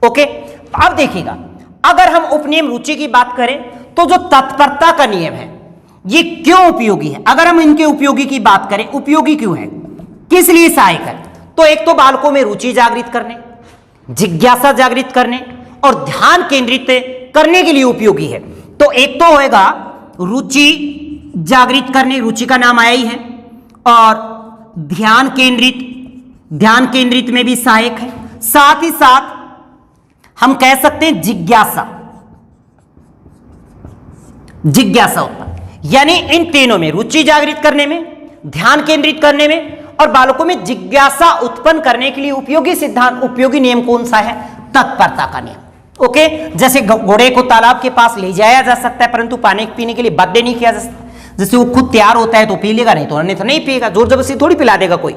ओके, अब देखिएगा, अगर हम उपनियम रुचि की बात करें तो जो तत्परता का नियम है ये क्यों उपयोगी है? अगर हम इनके उपयोगी की बात करें, उपयोगी क्यों है, किस लिए सहायक है? तो एक तो बालकों में रुचि जागृत करने, जिज्ञासा जागृत करने और ध्यान केंद्रित करने के लिए उपयोगी है। तो एक तो होएगा रुचि जागृत करने, रुचि का नाम आया ही है, और ध्यान केंद्रित में भी सहायक है। साथ ही साथ हम कह सकते हैं जिज्ञासा उत्पन्न, यानी इन तीनों में, रुचि जागृत करने में, ध्यान केंद्रित करने में और बालकों में जिज्ञासा उत्पन्न करने के लिए उपयोगी सिद्धांत, उपयोगी नियम कौन सा है? तत्परता का नियम। ओके, जैसे घोड़े को तालाब के पास ले जाया जा सकता है, परंतु पानी पीने के लिए बाध्य नहीं किया जा सकता। जैसे वो खुद तैयार होता है तो पी लेगा, नहीं तो अन्यथा नहीं पिएगा, जोर जबरदस्ती थोड़ी पिला देगा कोई।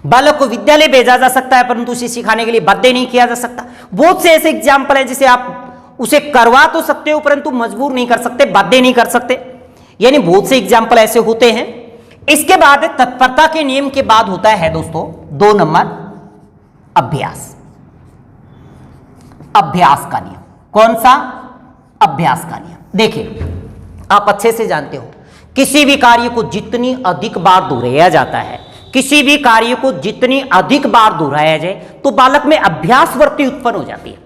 बालक को विद्यालय भेजा जा सकता है, परंतु उसे सिखाने के लिए बाध्य नहीं किया जा सकता। बहुत से ऐसे एग्जाम्पल है जिसे आप उसे करवा तो सकते हो, परंतु मजबूर नहीं कर सकते, बाध्य नहीं कर सकते, यानी बहुत से एग्जाम्पल ऐसे होते हैं। इसके बाद तत्परता के नियम के बाद होता है दोस्तों 2 नंबर अभ्यास। अभ्यास का नियम। कौन सा? अभ्यास का नियम। देखिए, आप अच्छे से जानते हो, किसी भी कार्य को जितनी अधिक बार दोहराया जाता है, किसी भी कार्य को जितनी अधिक बार दोहराया जाए तो बालक में अभ्यास वृत्ति उत्पन्न हो जाती है।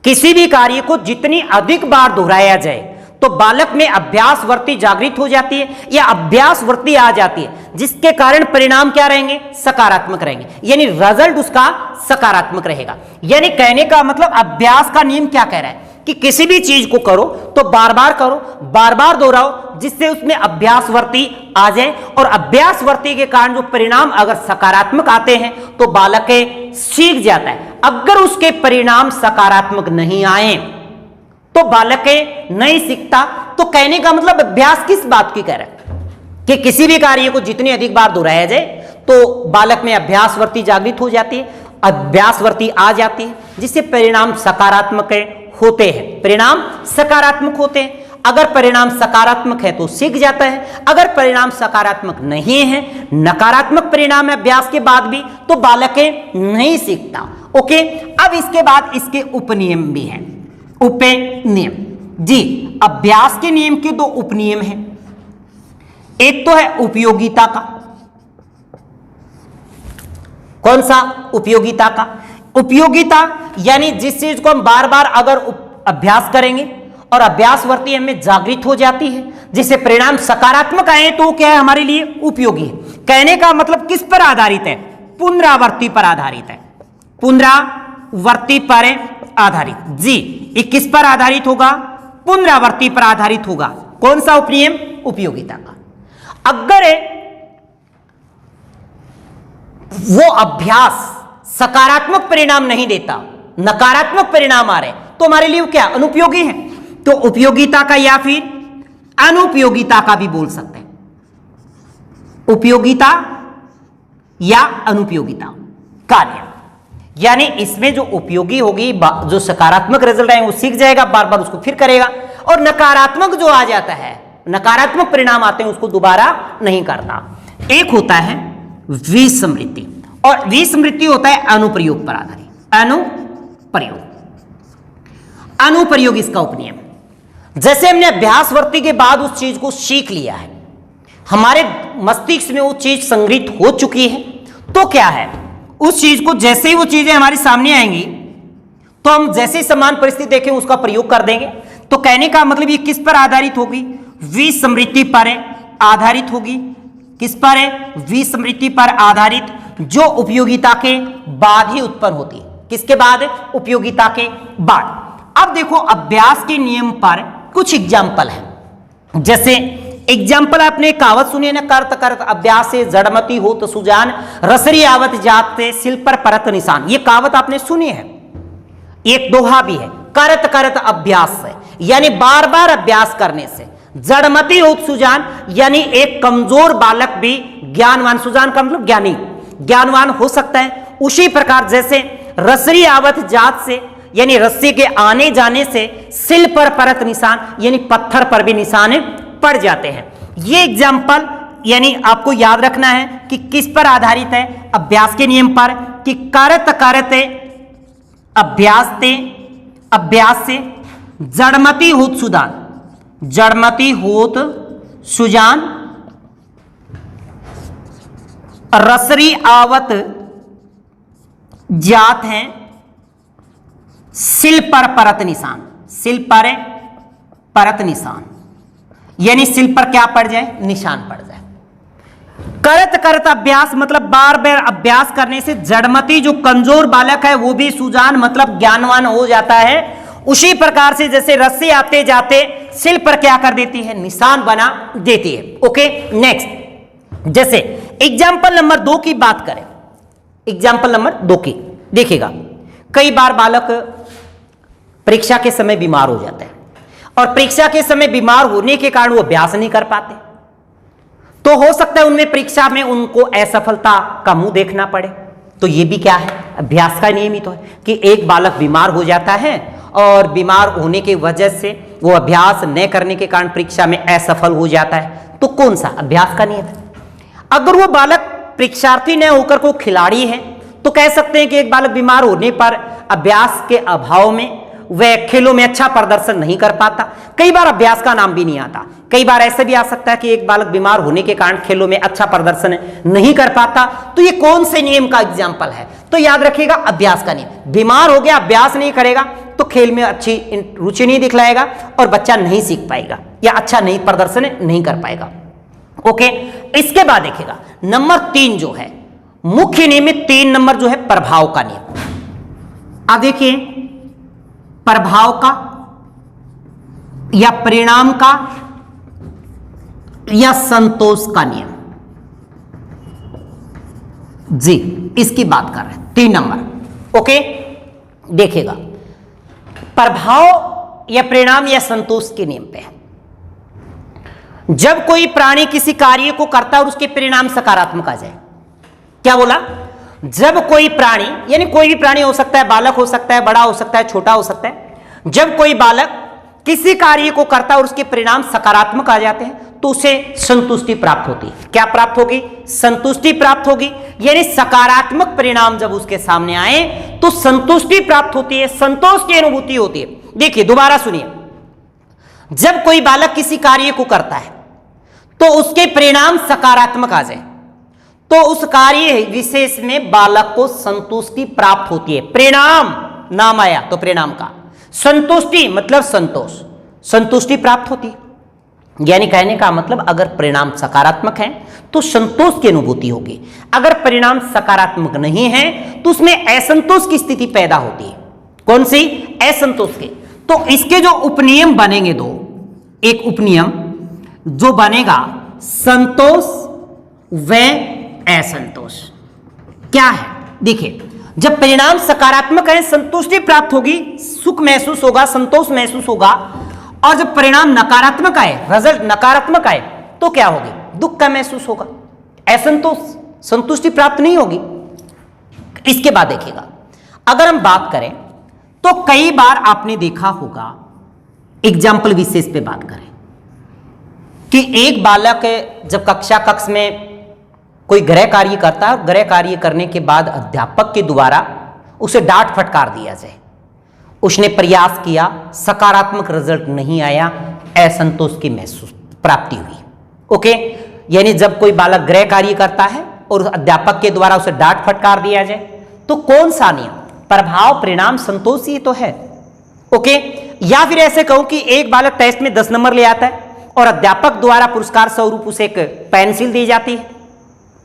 किसी भी कार्य को जितनी अधिक बार दोहराया जाए तो बालक में अभ्यास वृत्ति जागृत हो जाती है या अभ्यास वृत्ति आ जाती है, जिसके कारण परिणाम क्या रहेंगे? सकारात्मक रहेंगे, यानी रिजल्ट उसका सकारात्मक रहेगा। यानी कहने का मतलब अभ्यास का नियम क्या कह रहा है कि किसी भी चीज को करो तो बार बार करो, बार बार दोहराओ, जिससे उसमें अभ्यास वृत्ति आ जाए, और अभ्यास वृत्ति के कारण जो परिणाम अगर सकारात्मक आते हैं तो बालक सीख जाता है। अगर उसके परिणाम सकारात्मक नहीं आए तो बालक नहीं सीखता। तो कहने का मतलब अभ्यास किस बात की कह रहा है कि किसी भी कार्य को जितनी अधिक बार दोहराया जाए तो बालक में अभ्यास वृत्ति जागृत हो जाती है, अभ्यास वृत्ति आ जाती है, जिससे परिणाम सकारात्मक होते हैं, परिणाम सकारात्मक होते हैं। अगर परिणाम सकारात्मक है तो सीख जाता है, अगर परिणाम सकारात्मक नहीं है, नकारात्मक परिणाम है अभ्यास के बाद भी, तो बालक नहीं सीखता। ओके, अब इसके बाद इसके उपनियम भी हैं। उपनियम, जी, अभ्यास के नियम के 2 उपनियम हैं। एक तो है उपयोगिता का। कौन सा? उपयोगिता का। उपयोगिता यानी जिस चीज को हम बार बार अगर अभ्यास करेंगे और अभ्यास वृत्ति हमें जागृत हो जाती है, जिससे परिणाम सकारात्मक आए, तो क्या है? हमारे लिए उपयोगी है। कहने का मतलब किस पर आधारित है? पुनरावृत्ति पर आधारित है। पुनरावृत्ति पर आधारित, जी, ये किस पर आधारित होगा? पुनरावृत्ति पर आधारित होगा। कौन सा उपनियम? उपयोगिता का। अगर वो अभ्यास सकारात्मक परिणाम नहीं देता, नकारात्मक परिणाम आ रहे, तो हमारे लिए क्या? अनुपयोगी है। तो उपयोगिता का या फिर अनुपयोगिता का भी बोल सकते हैं। उपयोगिता या अनुपयोगिता कार्य, यानी इसमें जो उपयोगी होगी, जो सकारात्मक रिजल्ट आए वो सीख जाएगा, बार बार उसको फिर करेगा, और नकारात्मक जो आ जाता है, नकारात्मक परिणाम आते हैं, उसको दोबारा नहीं करता। एक होता है विस्मृति, और विस्मृति होता है अनुप्रयोग पर आधारित। अनुप्रयोग, अनुप्रयोग इसका उपनियम। जैसे हमने अभ्यासवर्ती के बाद उस चीज को सीख लिया है, हमारे मस्तिष्क में वो चीज संग्रहित हो चुकी है, तो क्या है, उस चीज को जैसे ही वो चीजें हमारे सामने आएंगी तो हम जैसे ही समान परिस्थिति देखें उसका प्रयोग कर देंगे। तो कहने का मतलब ये किस पर आधारित होगी, विस्मृति पर आधारित होगी। किस पर है, विस्मृति पर आधारित, जो उपयोगिता के बाद ही उत्पन्न होती है। किसके बाद, उपयोगिता के बाद। अब देखो अभ्यास के नियम पर कुछ एग्जाम्पल है। जैसे एग्जाम्पल आपने कहावत सुनी है ना, करत करत अभ्यास से जड़मती हो तो सुजान, रसरी आवत जात से सिल पर परत निशान। ये कहावत आपने सुनी है, एक दोहा भी है, करत करत अभ्यास से, यानी बार बार अभ्यास करने से, जड़मती हो तो सुजान, यानी एक कमजोर बालक भी ज्ञानवान, सुजान का मतलब ज्ञानी, ज्ञानवान हो सकता है। उसी प्रकार जैसे रसरी आवत जात से, यानी रस्सी के आने जाने से, सिल पर परत निशान, यानी पत्थर पर भी निशान पड़ जाते हैं। ये एग्जाम्पल यानी आपको याद रखना है कि किस पर आधारित है, अभ्यास के नियम पर, कि करत करते अभ्यास से जड़मती होत सुजान, जड़मती होत सुजान, रसरी आवत जात हैं, सिल पर परत निशान, सिल पर परत निशान, यानी सिल पर क्या पड़ जाए, निशान पड़ जाए। करत करत अभ्यास मतलब बार बार अभ्यास करने से जड़मती, जो कमजोर बालक है वो भी सुजान मतलब ज्ञानवान हो जाता है। उसी प्रकार से जैसे रस्सी आते जाते सिल पर क्या कर देती है, निशान बना देती है। ओके, नेक्स्ट जैसे एग्जाम्पल नंबर 2 की बात करें, एग्जाम्पल नंबर 2 की देखिएगा, कई बार बालक परीक्षा के समय बीमार हो जाते हैं और परीक्षा के समय बीमार होने के कारण वो अभ्यास नहीं कर पाते, तो हो सकता है उनमें परीक्षा में उनको असफलता का मुंह देखना पड़े। तो ये भी क्या है, अभ्यास का नियम ही तो है कि एक बालक बीमार हो जाता है और बीमार होने की वजह से वो अभ्यास न करने के कारण परीक्षा में असफल हो जाता है, तो कौन सा, अभ्यास का नियम है। अगर वो बालक परीक्षार्थी न होकर को खिलाड़ी है तो कह सकते हैं कि एक बालक बीमार होने पर अभ्यास के अभाव में वह खेलों में अच्छा प्रदर्शन नहीं कर पाता। कई बार अभ्यास का नाम भी नहीं आता, कई बार ऐसा भी आ सकता है कि एक बालक बीमार होने के कारण खेलों में अच्छा प्रदर्शन नहीं कर पाता। तो ये कौन से नियम का एग्जाम्पल है, तो याद रखिएगा अभ्यास का नियम। बीमार हो गया, अभ्यास नहीं करेगा तो खेल में अच्छी रुचि नहीं दिखलाएगा और बच्चा नहीं सीख पाएगा या अच्छा नहीं प्रदर्शन नहीं कर पाएगा। ओके, इसके बाद देखिएगा नंबर 3 जो है मुख्य नियम में 3 नंबर जो है प्रभाव का नियम। अब देखिए प्रभाव का या परिणाम का या संतोष का नियम, जी इसकी बात कर रहे हैं 3 नंबर। ओके, देखिएगा प्रभाव या परिणाम या संतोष के नियम पे, जब कोई प्राणी किसी कार्य को करता है और उसके परिणाम सकारात्मक आ जाए। क्या बोला, जब कोई प्राणी, यानी कोई भी प्राणी हो सकता है, बालक हो सकता है, बड़ा हो सकता है, छोटा हो सकता है, जब कोई बालक किसी कार्य को करता है और उसके परिणाम सकारात्मक आ जाते हैं तो उसे संतुष्टि प्राप्त होती है। क्या प्राप्त होगी, संतुष्टि प्राप्त होगी, यानी सकारात्मक परिणाम जब उसके सामने आए तो संतुष्टि प्राप्त होती है, संतोष की अनुभूति होती है। देखिए दोबारा सुनिए, जब कोई बालक किसी कार्य को करता है तो उसके परिणाम सकारात्मक आ जाए तो उस कार्य विशेष में बालक को संतुष्टि प्राप्त होती है। परिणाम नाम आया तो परिणाम का, संतुष्टि मतलब संतोष, संतुष्टि प्राप्त होती है। यानी कहने का मतलब अगर परिणाम सकारात्मक है तो संतोष की अनुभूति होगी, अगर परिणाम सकारात्मक नहीं है तो उसमें असंतोष की स्थिति पैदा होती है। कौन सी, असंतोष की। तो इसके जो उपनियम बनेंगे दो, एक उपनियम जो बनेगा संतोष व असंतोष। क्या है, देखिए जब परिणाम सकारात्मक है संतुष्टि प्राप्त होगी, सुख महसूस होगा, संतोष महसूस होगा, और जब परिणाम नकारात्मक आए, रिजल्ट नकारात्मक आए तो क्या होगी, दुख का महसूस होगा, असंतोष, संतुष्टि प्राप्त नहीं होगी। इसके बाद देखिएगा अगर हम बात करें तो कई बार आपने देखा होगा, एग्जाम्पल विशेष पे बात करें कि एक बालक जब कक्ष में कोई गृह कार्य करता है, गृह कार्य करने के बाद अध्यापक के द्वारा उसे डांट फटकार दिया जाए उसने प्रयास किया, सकारात्मक रिजल्ट नहीं आया, असंतोष की महसूस प्राप्ति हुई। ओके, यानी जब कोई बालक गृह कार्य करता है और अध्यापक के द्वारा उसे डांट फटकार दिया जाए तो कौन सा नियम, प्रभाव, परिणाम, संतोष, ये तो है। ओके, या फिर ऐसे कहूं कि एक बालक टेस्ट में 10 नंबर ले आता है और अध्यापक द्वारा पुरस्कार स्वरूप उसे एक पेंसिल दी जाती है,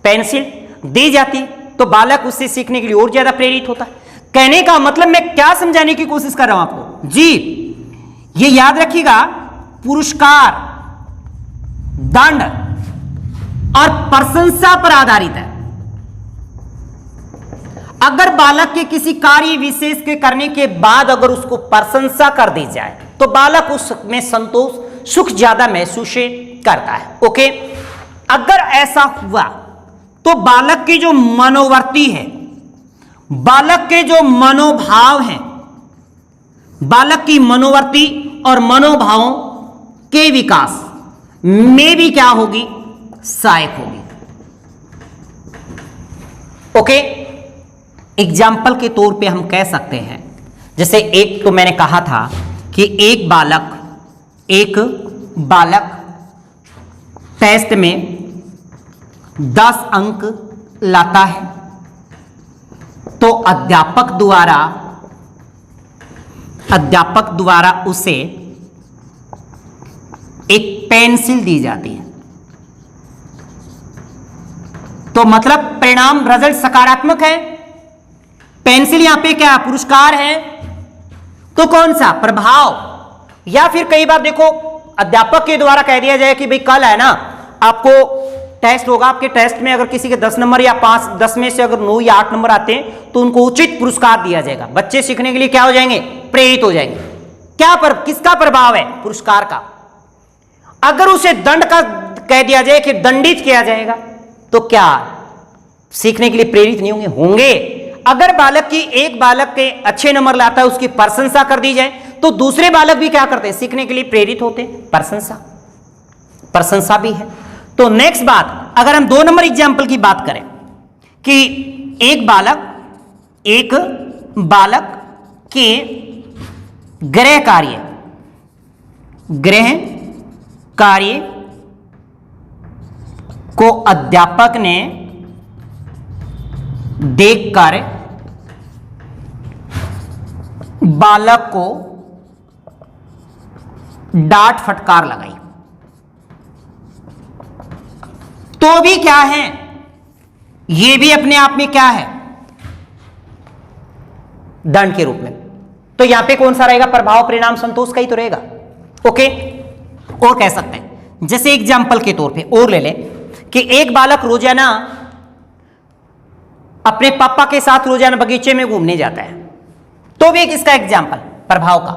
पेंसिल दी जाती है तो बालक उससे सीखने के लिए और ज्यादा प्रेरित होता है। कहने का मतलब मैं क्या समझाने की कोशिश कर रहा हूं आपको जी, ये याद रखिएगा, पुरस्कार, दंड और प्रशंसा पर आधारित है। अगर बालक के किसी कार्य विशेष के करने के बाद अगर उसको प्रशंसा कर दी जाए तो बालक उसमें संतोष, सुख ज्यादा महसूस करता है। ओके, अगर ऐसा हुआ तो बालक की जो मनोवृत्ति है, बालक के जो मनोभाव हैं, बालक की मनोवृत्ति और मनोभावों के विकास में भी क्या होगी, सहायक होगी। ओके, एग्जाम्पल के तौर पे हम कह सकते हैं, जैसे एक तो मैंने कहा था कि एक बालक टेस्ट में 10 अंक लाता है तो अध्यापक द्वारा उसे एक पेंसिल दी जाती है, तो मतलब परिणाम, रिजल्ट सकारात्मक है। पेंसिल यहां पे क्या पुरस्कार है, तो कौन सा प्रभाव। या फिर कई बार देखो अध्यापक के द्वारा कह दिया जाए कि भाई कल है ना आपको टेस्ट होगा, आपके टेस्ट में अगर किसी के 10 नंबर या 10 में से अगर 9 या 8 नंबर आते हैं तो उनको उचित पुरस्कार दिया जाएगा। बच्चे सीखने के लिए क्या हो जाएंगे, प्रेरित हो जाएंगे। क्या किसका प्रभाव है, पुरस्कार का। अगर उसे दंड का कह दिया जाए कि दंडित किया जाएगा तो क्या सीखने के लिए प्रेरित नहीं होंगे। अगर एक बालक के अच्छे नंबर लाता है, उसकी प्रशंसा कर दी जाए तो दूसरे बालक भी क्या करते हैं, सीखने के लिए प्रेरित होते हैं। प्रशंसा भी है। तो नेक्स्ट बात, अगर हम 2 नंबर एग्जाम्पल की बात करें कि एक बालक के गृह कार्य को अध्यापक ने देखकर बालक को डांट फटकार लगाई, तो भी क्या है, यह भी अपने आप में क्या है, दंड के रूप में। तो यहां पे कौन सा रहेगा, प्रभाव, परिणाम, संतोष का ही तो रहेगा। ओके, और कह सकते हैं जैसे एग्जाम्पल के तौर पे और ले लें कि एक बालक रोजाना अपने पापा के साथ रोजाना बगीचे में घूमने जाता है, तो भी एक इसका एग्जाम्पल प्रभाव का।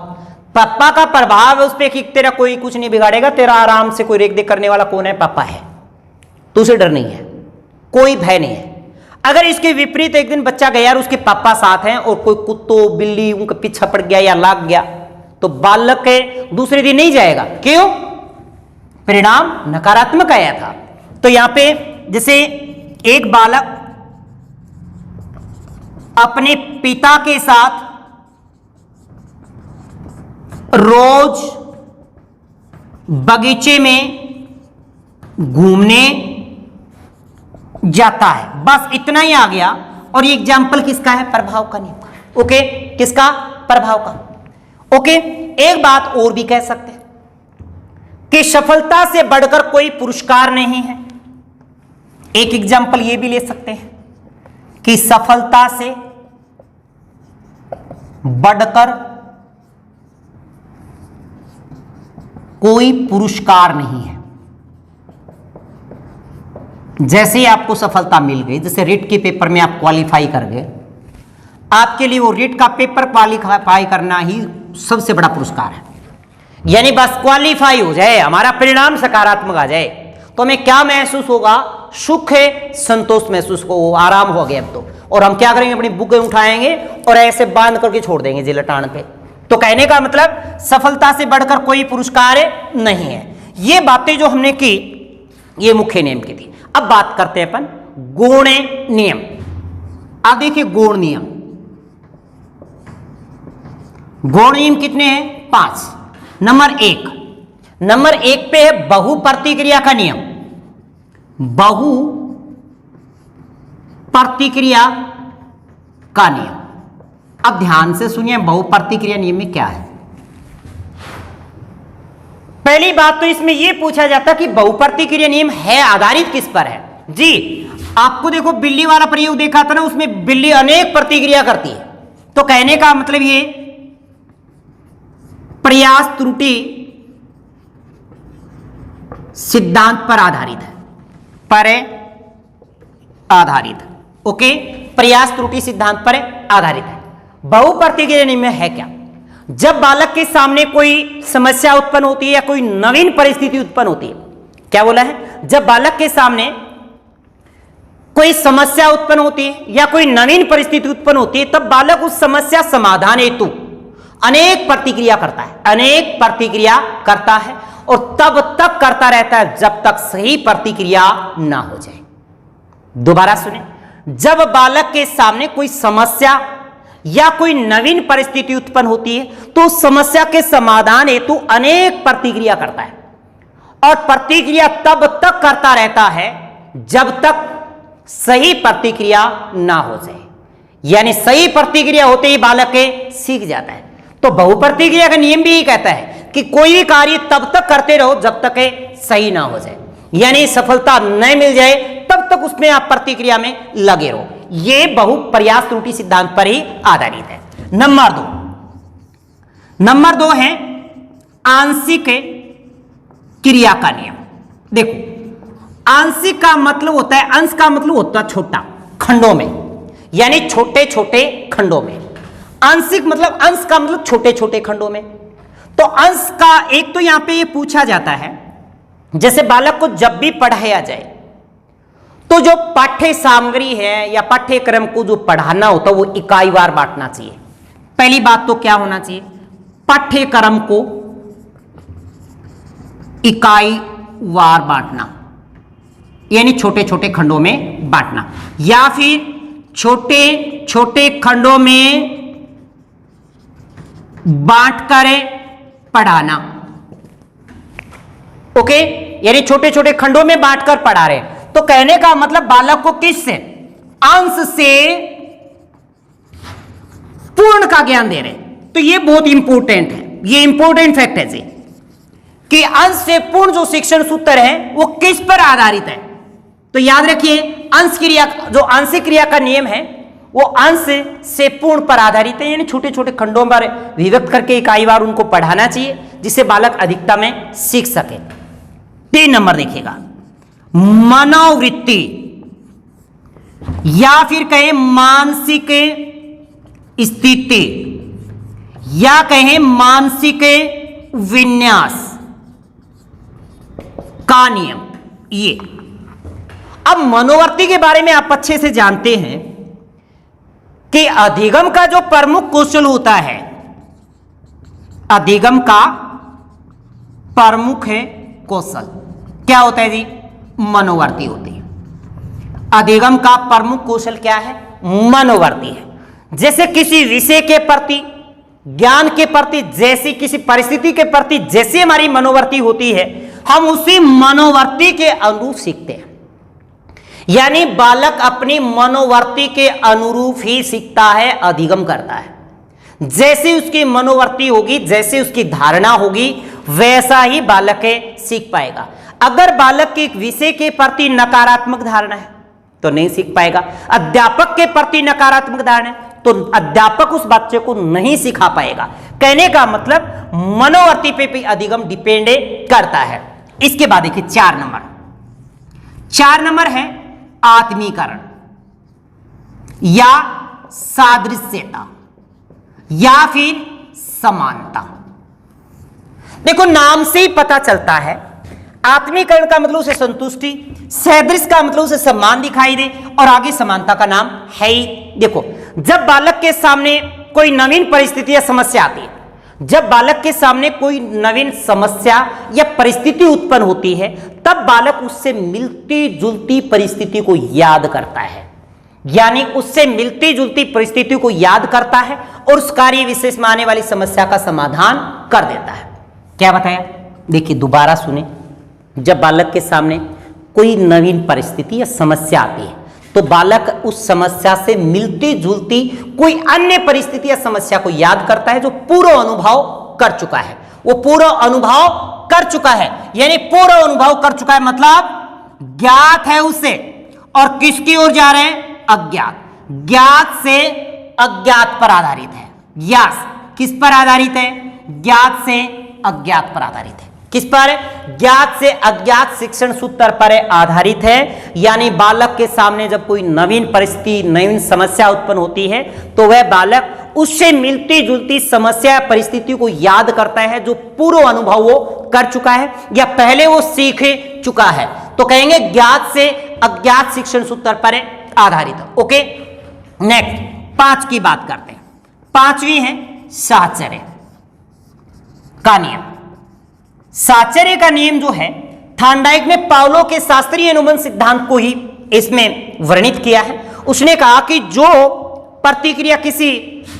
पापा का प्रभाव है उस पर कि तेरा कोई कुछ नहीं बिगाड़ेगा, तेरा आराम से कोई रेख देख करने वाला कौन है, पापा है, तो उसे डर नहीं है, कोई भय नहीं है। अगर इसके विपरीत एक दिन बच्चा गया और उसके पापा साथ हैं और कोई कुत्तों बिल्ली उनका पीछा पड़ गया या लाग गया तो बालक के दूसरे दिन नहीं जाएगा। क्यों, परिणाम नकारात्मक आया था। तो यहां पे जैसे एक बालक अपने पिता के साथ रोज बगीचे में घूमने जाता है, बस इतना ही आ गया। और ये एग्जाम्पल किसका है, प्रभाव का नियम का। ओके, किसका, प्रभाव का। ओके, एक बात और भी कह सकते हैं कि सफलता से बढ़कर कोई पुरस्कार नहीं है। एक एग्जाम्पल ये भी ले सकते हैं कि सफलता से बढ़कर कोई पुरस्कार नहीं है। जैसे ही आपको सफलता मिल गई, जैसे रिट के पेपर में आप क्वालिफाई कर गए, आपके लिए वो रिट का पेपर क्वालिफाई करना ही सबसे बड़ा पुरस्कार है। यानी बस क्वालिफाई हो जाए, हमारा परिणाम सकारात्मक आ जाए तो हमें क्या महसूस होगा, सुख है, संतोष महसूस हो, आराम हो गया अब तो। और हम क्या करेंगे, अपनी बुकें उठाएंगे और ऐसे बांध करके छोड़ देंगे जिलटान पे। तो कहने का मतलब सफलता से बढ़कर कोई पुरस्कार नहीं है। ये बातें जो हमने की ये मुख्य नियम की थी। अब बात करते हैं अपन गुण नियम। अब देखिए गुण नियम, गौण नियम कितने हैं? 5। नंबर 1 पे है बहु प्रतिक्रिया का नियम। बहु प्रतिक्रिया का नियम। अब ध्यान से सुनिए, बहु प्रतिक्रिया नियम में क्या है। पहली बात तो इसमें यह पूछा जाता कि बहु प्रतिक्रिया नियम है आधारित किस पर है? जी, आपको देखो बिल्ली वाला प्रयोग देखा था ना, उसमें बिल्ली अनेक प्रतिक्रिया करती है, तो कहने का मतलब ये प्रयास त्रुटि सिद्धांत पर आधारित है, ओके, प्रयास त्रुटि सिद्धांत पर आधारित है। बहु प्रतिक्रिया नियम में है क्या? जब बालक के सामने कोई समस्या उत्पन्न होती है या कोई नवीन परिस्थिति उत्पन्न होती है, क्या बोला है? जब बालक के सामने कोई समस्या उत्पन्न होती है या कोई नवीन परिस्थिति उत्पन्न होती है, तब बालक उस समस्या समाधान हेतु अनेक प्रतिक्रिया करता है और तब तक करता रहता है जब तक सही प्रतिक्रिया ना हो जाए। दोबारा सुने, जब बालक के सामने कोई समस्या या कोई नवीन परिस्थिति उत्पन्न होती है तो उस समस्या के समाधान हेतु अनेक प्रतिक्रिया करता है और प्रतिक्रिया तब तक करता रहता है जब तक सही प्रतिक्रिया ना हो जाए, यानी सही प्रतिक्रिया होते ही बालक सीख जाता है। तो बहुप्रतिक्रिया का नियम भी यही कहता है कि कोई भी कार्य तब तक करते रहो जब तक सही ना हो जाए, यानी सफलता न मिल जाए तब तक उसमें आप प्रतिक्रिया में लगे रहो। यह बहु प्रयास त्रुटि सिद्धांत पर ही आधारित है। नंबर 2 है आंशिक क्रिया का नियम। देखो, आंशिक का मतलब होता है, अंश का मतलब होता है छोटा, खंडों में, यानी छोटे छोटे खंडों में। आंशिक मतलब अंश का मतलब छोटे छोटे खंडों में। तो अंश का एक तो यहां पे ये पूछा जाता है, जैसे बालक को जब भी पढ़ाया जाए तो जो पाठ्य सामग्री है या पाठ्यक्रम को जो पढ़ाना होता है वो इकाईवार बांटना चाहिए। पहली बात तो क्या होना चाहिए? पाठ्यक्रम को इकाईवार बांटना, यानी छोटे छोटे खंडों में बांटना, या फिर छोटे छोटे खंडों में बांटकर पढ़ाना। ओके, यानी छोटे छोटे खंडों में बांटकर पढ़ा रहे हैं। तो कहने का मतलब बालक को किस से? अंश से पूर्ण का ज्ञान दे रहे हैं। तो ये बहुत इंपॉर्टेंट है, ये इंपॉर्टेंट फैक्ट है जी, कि अंश से पूर्ण जो शिक्षण सूत्र है वो किस पर आधारित है। तो याद रखिए, अंश क्रिया, जो आंशिक क्रिया का नियम है वो अंश से पूर्ण पर आधारित है, यानी छोटे छोटे खंडों पर विभक्त करके इकाईवार उनको पढ़ाना चाहिए जिससे बालक अधिकता में सीख सके। 3 नंबर देखिएगा, मनोवृत्ति या फिर कहें मानसिक स्थिति या कहें मानसिक विन्यास का नियम। ये अब मनोवृत्ति के बारे में आप अच्छे से जानते हैं कि अधिगम का जो प्रमुख कौशल होता है, अधिगम का प्रमुख है कौशल क्या होता है जी? मनोवृत्ति होती है। अधिगम का प्रमुख कौशल क्या है? मनोवृत्ति है। जैसे किसी विषय के प्रति, ज्ञान के प्रति, जैसी किसी परिस्थिति के प्रति जैसे हमारी मनोवृत्ति होती है, हम उसी मनोवृत्ति के अनुरूप सीखते हैं। यानी बालक अपनी मनोवृत्ति के अनुरूप ही सीखता है, अधिगम करता है। जैसे उसकी मनोवृत्ति होगी, जैसे उसकी धारणा होगी, वैसा ही बालक सीख पाएगा। अगर बालक के एक विषय के प्रति नकारात्मक धारणा है तो नहीं सीख पाएगा। अध्यापक के प्रति नकारात्मक धारणा है तो अध्यापक उस बच्चे को नहीं सिखा पाएगा। कहने का मतलब मनोवृत्ति पे भी अधिगम डिपेंड करता है। इसके बाद देखिए 4 नंबर है आत्मीकरण या सादृश्यता या फिर समानता। देखो, नाम से ही पता चलता है, आत्मीकरण का मतलब उसे संतुष्टि, सदृश का मतलब उसे सम्मान दिखाई दे, और आगे समानता का नाम है ही। देखो, जब बालक के सामने कोई नवीन परिस्थिति या समस्या आती है, जब बालक के सामने कोई नवीन समस्या या परिस्थिति उत्पन्न होती है, तब बालक उससे मिलती जुलती परिस्थिति को याद करता है। यानी उससे मिलती जुलती परिस्थितियों को याद करता है और उस कार्य विशेष में आने वाली समस्या का समाधान कर देता है। क्या बताया? देखिए दोबारा सुने। जब बालक के सामने कोई नवीन परिस्थिति या समस्या आती है तो बालक उस समस्या से मिलती जुलती कोई अन्य परिस्थिति या समस्या को याद करता है जो पूर्व अनुभव कर चुका है। वो पूर्व अनुभव कर चुका है, यानी पूर्व अनुभव कर चुका है मतलब ज्ञात है उसे, और किसकी ओर जा रहे हैं? अज्ञात। ज्ञात से अज्ञात पर आधारित है। यस, किस पर आधारित है? ज्ञात से अज्ञात पर आधारित है। किस पर? ज्ञात से अज्ञात शिक्षण सूत्र पर आधारित है। यानी बालक के सामने जब कोई नवीन परिस्थिति, नवीन समस्या उत्पन्न होती है तो वह बालक उससे मिलती जुलती समस्या परिस्थिति को याद करता है जो पूर्व अनुभव वो कर चुका है या पहले वो सीख चुका है। तो कहेंगे ज्ञात से अज्ञात शिक्षण सूत्र पर आधारित। ओके, नेक्स्ट 5 की बात करते हैं। 5वीं है साहचर्य का नियम। साहचर्य का नियम जो है थार्नडाइक ने पावलो के शास्त्रीय अनुबंध सिद्धांत को ही इसमें वर्णित किया है। उसने कहा कि जो प्रतिक्रिया किसी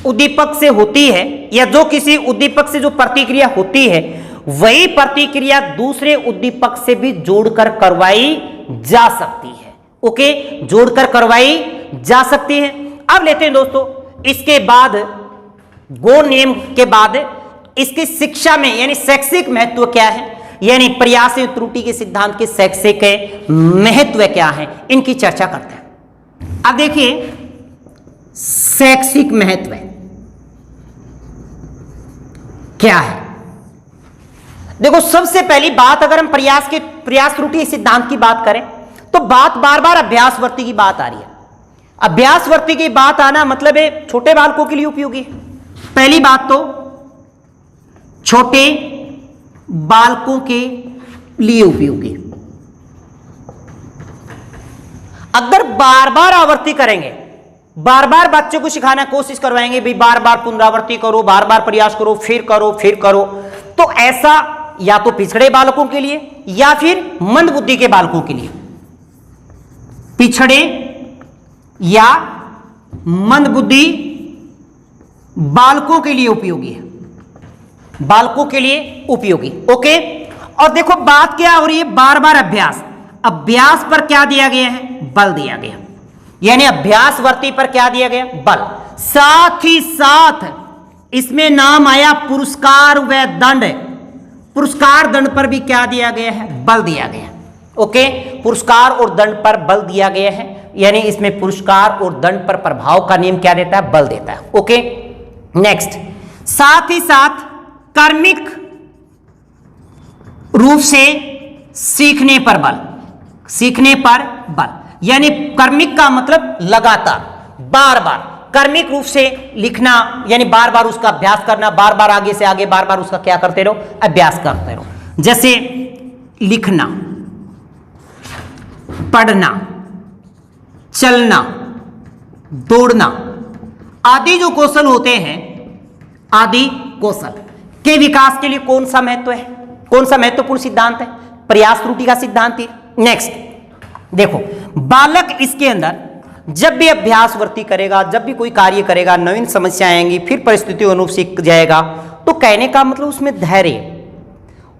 उद्दीपक से होती है या जो किसी उद्दीपक से जो प्रतिक्रिया होती है वही प्रतिक्रिया दूसरे उद्दीपक से भी जोड़कर करवाई जा सकती है। ओके, जोड़कर करवाई जा सकती है। अब लेते हैं दोस्तों इसके बाद गौण नियम के बाद इसकी शिक्षा में यानी शैक्षिक महत्व क्या है, यानी प्रयास एवं त्रुटि के सिद्धांत के शैक्षिक महत्व क्या है, इनकी चर्चा करते हैं। अब देखिए शैक्षिक महत्व क्या है। देखो सबसे पहली बात, अगर हम प्रयास त्रुटि सिद्धांत की बात करें तो बात बार बार अभ्यासवर्ती की बात आ रही है। अभ्यासवर्ती की बात आना मतलब है छोटे बालकों के लिए उपयोगी है। पहली बात तो छोटे बालकों के लिए उपयोगी। अगर बार बार आवर्ती करेंगे, बार बार बच्चों को सिखाना कोशिश करवाएंगे, भाई बार बार पुनरावृत्ति करो, बार बार प्रयास करो, फिर करो, तो ऐसा या तो पिछड़े बालकों के लिए या फिर मंद बुद्धि के बालकों के लिए, पिछड़े या मंद बुद्धि बालकों के लिए उपयोगी है, बालकों के लिए उपयोगी। ओके, और देखो बात क्या हो रही है, बार बार अभ्यास पर क्या दिया गया है? बल दिया गया, यानी अभ्यासवर्ती पर क्या दिया गया? बल। साथ ही साथ इसमें नाम आया पुरस्कार व दंड। पुरस्कार दंड पर भी क्या दिया गया है? बल दिया गया। ओके, पुरस्कार और दंड पर बल दिया गया है, यानी इसमें पुरस्कार और दंड पर प्रभाव का नियम क्या देता है? बल देता है। ओके, नेक्स्ट, साथ ही साथ कर्मिक रूप से सीखने पर बल, सीखने पर बल, यानी कर्मिक का मतलब लगातार, बार बार कर्मिक रूप से लिखना, यानी बार बार उसका अभ्यास करना, बार बार आगे से आगे बार बार उसका क्या करते रहो? अभ्यास करते रहो। जैसे लिखना, पढ़ना, चलना, दौड़ना आदि जो कौशल होते हैं, आदि कौशल के विकास के लिए कौन सा महत्व है, कौन सा महत्वपूर्ण सिद्धांत है? प्रयास त्रुटि का सिद्धांत है। नेक्स्ट देखो, बालक इसके अंदर जब भी अभ्यासवर्ती करेगा, जब भी कोई कार्य करेगा, नवीन समस्याएं आएंगी, फिर परिस्थितियों अनुरूप सीख जाएगा, तो कहने का मतलब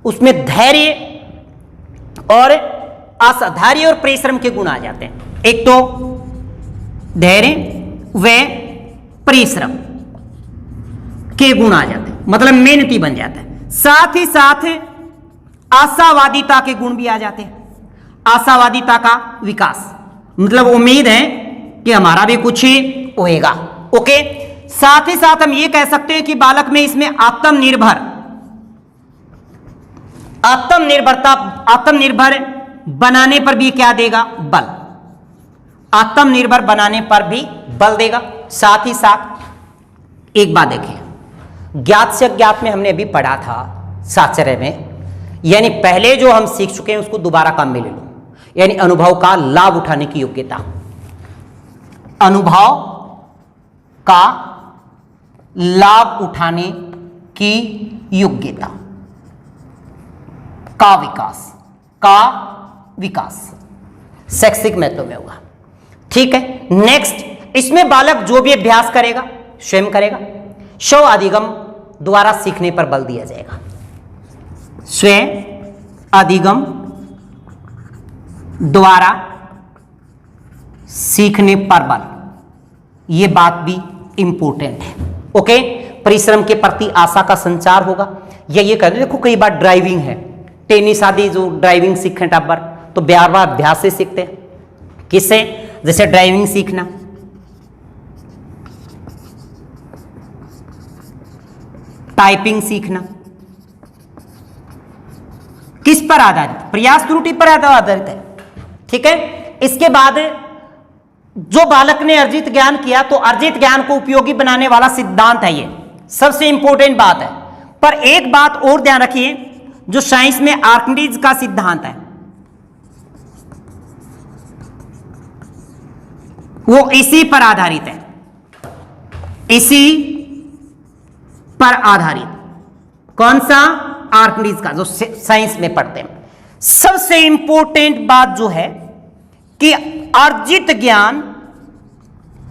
उसमें धैर्य और असाध्य और परिश्रम के गुण आ जाते हैं। एक तो धैर्य व परिश्रम के गुण आ जाते हैं, मतलब मेहनती बन जाता है। साथ ही साथ आशावादिता के गुण भी आ जाते हैं। आशावादिता का विकास मतलब उम्मीद है कि हमारा भी कुछ ही होएगा। ओके, साथ ही साथ हम ये कह सकते हैं कि बालक में इसमें आत्मनिर्भर बनाने पर भी क्या देगा? बल। आत्मनिर्भर बनाने पर भी बल देगा। साथ ही साथ एक बात देखिए, ज्ञात से अज्ञात में हमने अभी पढ़ा था साहचर्य में, यानी पहले जो हम सीख चुके हैं उसको दोबारा काम में ले लो, यानी अनुभव का लाभ उठाने की योग्यता, अनुभव का लाभ उठाने की योग्यता का विकास शैक्षिक महत्व में होगा। ठीक है। नेक्स्ट, इसमें बालक जो भी अभ्यास करेगा स्वयं करेगा। स्व अधिगम द्वारा सीखने पर बल दिया जाएगा। स्वयं अधिगम द्वारा सीखने पर बल, यह बात भी इंपॉर्टेंट है। ओके, परिश्रम के प्रति आशा का संचार होगा। या ये कहते देखो कई बार ड्राइविंग है, टेनिस आदि जो ड्राइविंग सीखे टब्बर तो बार बार अभ्यास से सीखते हैं। किससे? जैसे ड्राइविंग सीखना, टाइपिंग सीखना, किस पर आधारित? प्रयास त्रुटि पर आधारित है। ठीक है। इसके बाद जो बालक ने अर्जित ज्ञान किया तो अर्जित ज्ञान को उपयोगी बनाने वाला सिद्धांत है, ये सबसे इंपॉर्टेंट बात है। पर एक बात और ध्यान रखिए, जो साइंस में आर्किमिडीज का सिद्धांत है वो इसी पर आधारित है, इसी पर आधारित। कौन सा? आर्किमिडीज का, जो साइंस में पढ़ते हैं। सबसे इंपॉर्टेंट बात जो है कि अर्जित ज्ञान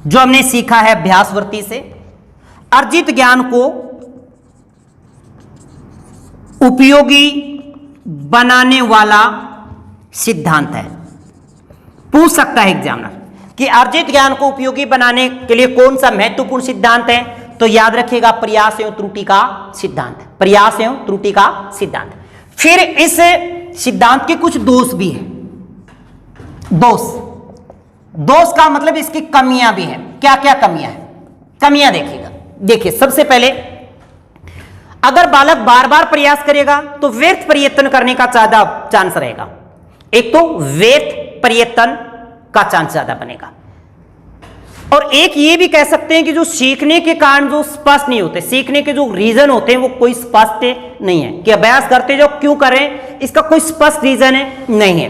जो हमने सीखा है अभ्यासवर्ती से, अर्जित ज्ञान को उपयोगी बनाने वाला सिद्धांत है। पूछ सकता है एग्जामिनर कि अर्जित ज्ञान को उपयोगी बनाने के लिए कौन सा महत्वपूर्ण सिद्धांत है, तो याद रखिएगा प्रयास एवं त्रुटि का सिद्धांत है। प्रयास एवं त्रुटि का सिद्धांत। फिर इस सिद्धांत के कुछ दोष भी हैं। दोष का मतलब इसकी कमियां भी हैं। क्या क्या कमियां हैं? कमियां देखिएगा। देखिए, सबसे पहले अगर बालक बार बार प्रयास करेगा तो व्यर्थ प्रयत्न करने का ज्यादा चांस रहेगा। एक तो व्यर्थ प्रयत्न का चांस ज्यादा बनेगा, और एक ये भी कह सकते हैं कि जो सीखने के कारण जो स्पष्ट नहीं होते, सीखने के जो रीजन होते हैं वो कोई स्पष्ट नहीं है कि अभ्यास करते जो क्यों करें, इसका कोई स्पष्ट रीजन है नहीं है।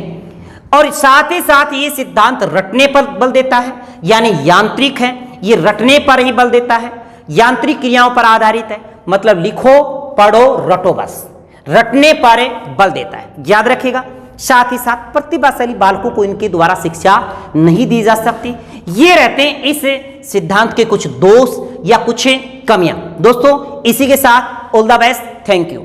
और साथ ही साथ ये सिद्धांत रटने पर बल देता है, यानी यांत्रिक है, ये रटने पर ही बल देता है, यांत्रिक क्रियाओं पर आधारित है। मतलब लिखो, पढ़ो, रटो, बस रटने पर बल देता है, याद रखिएगा। साथ ही साथ प्रतिभाशाली बालकों को इनके द्वारा शिक्षा नहीं दी जा सकती। ये रहते हैं इस सिद्धांत के कुछ दोष या कुछ कमियां। दोस्तों, इसी के साथ all the best, thank you.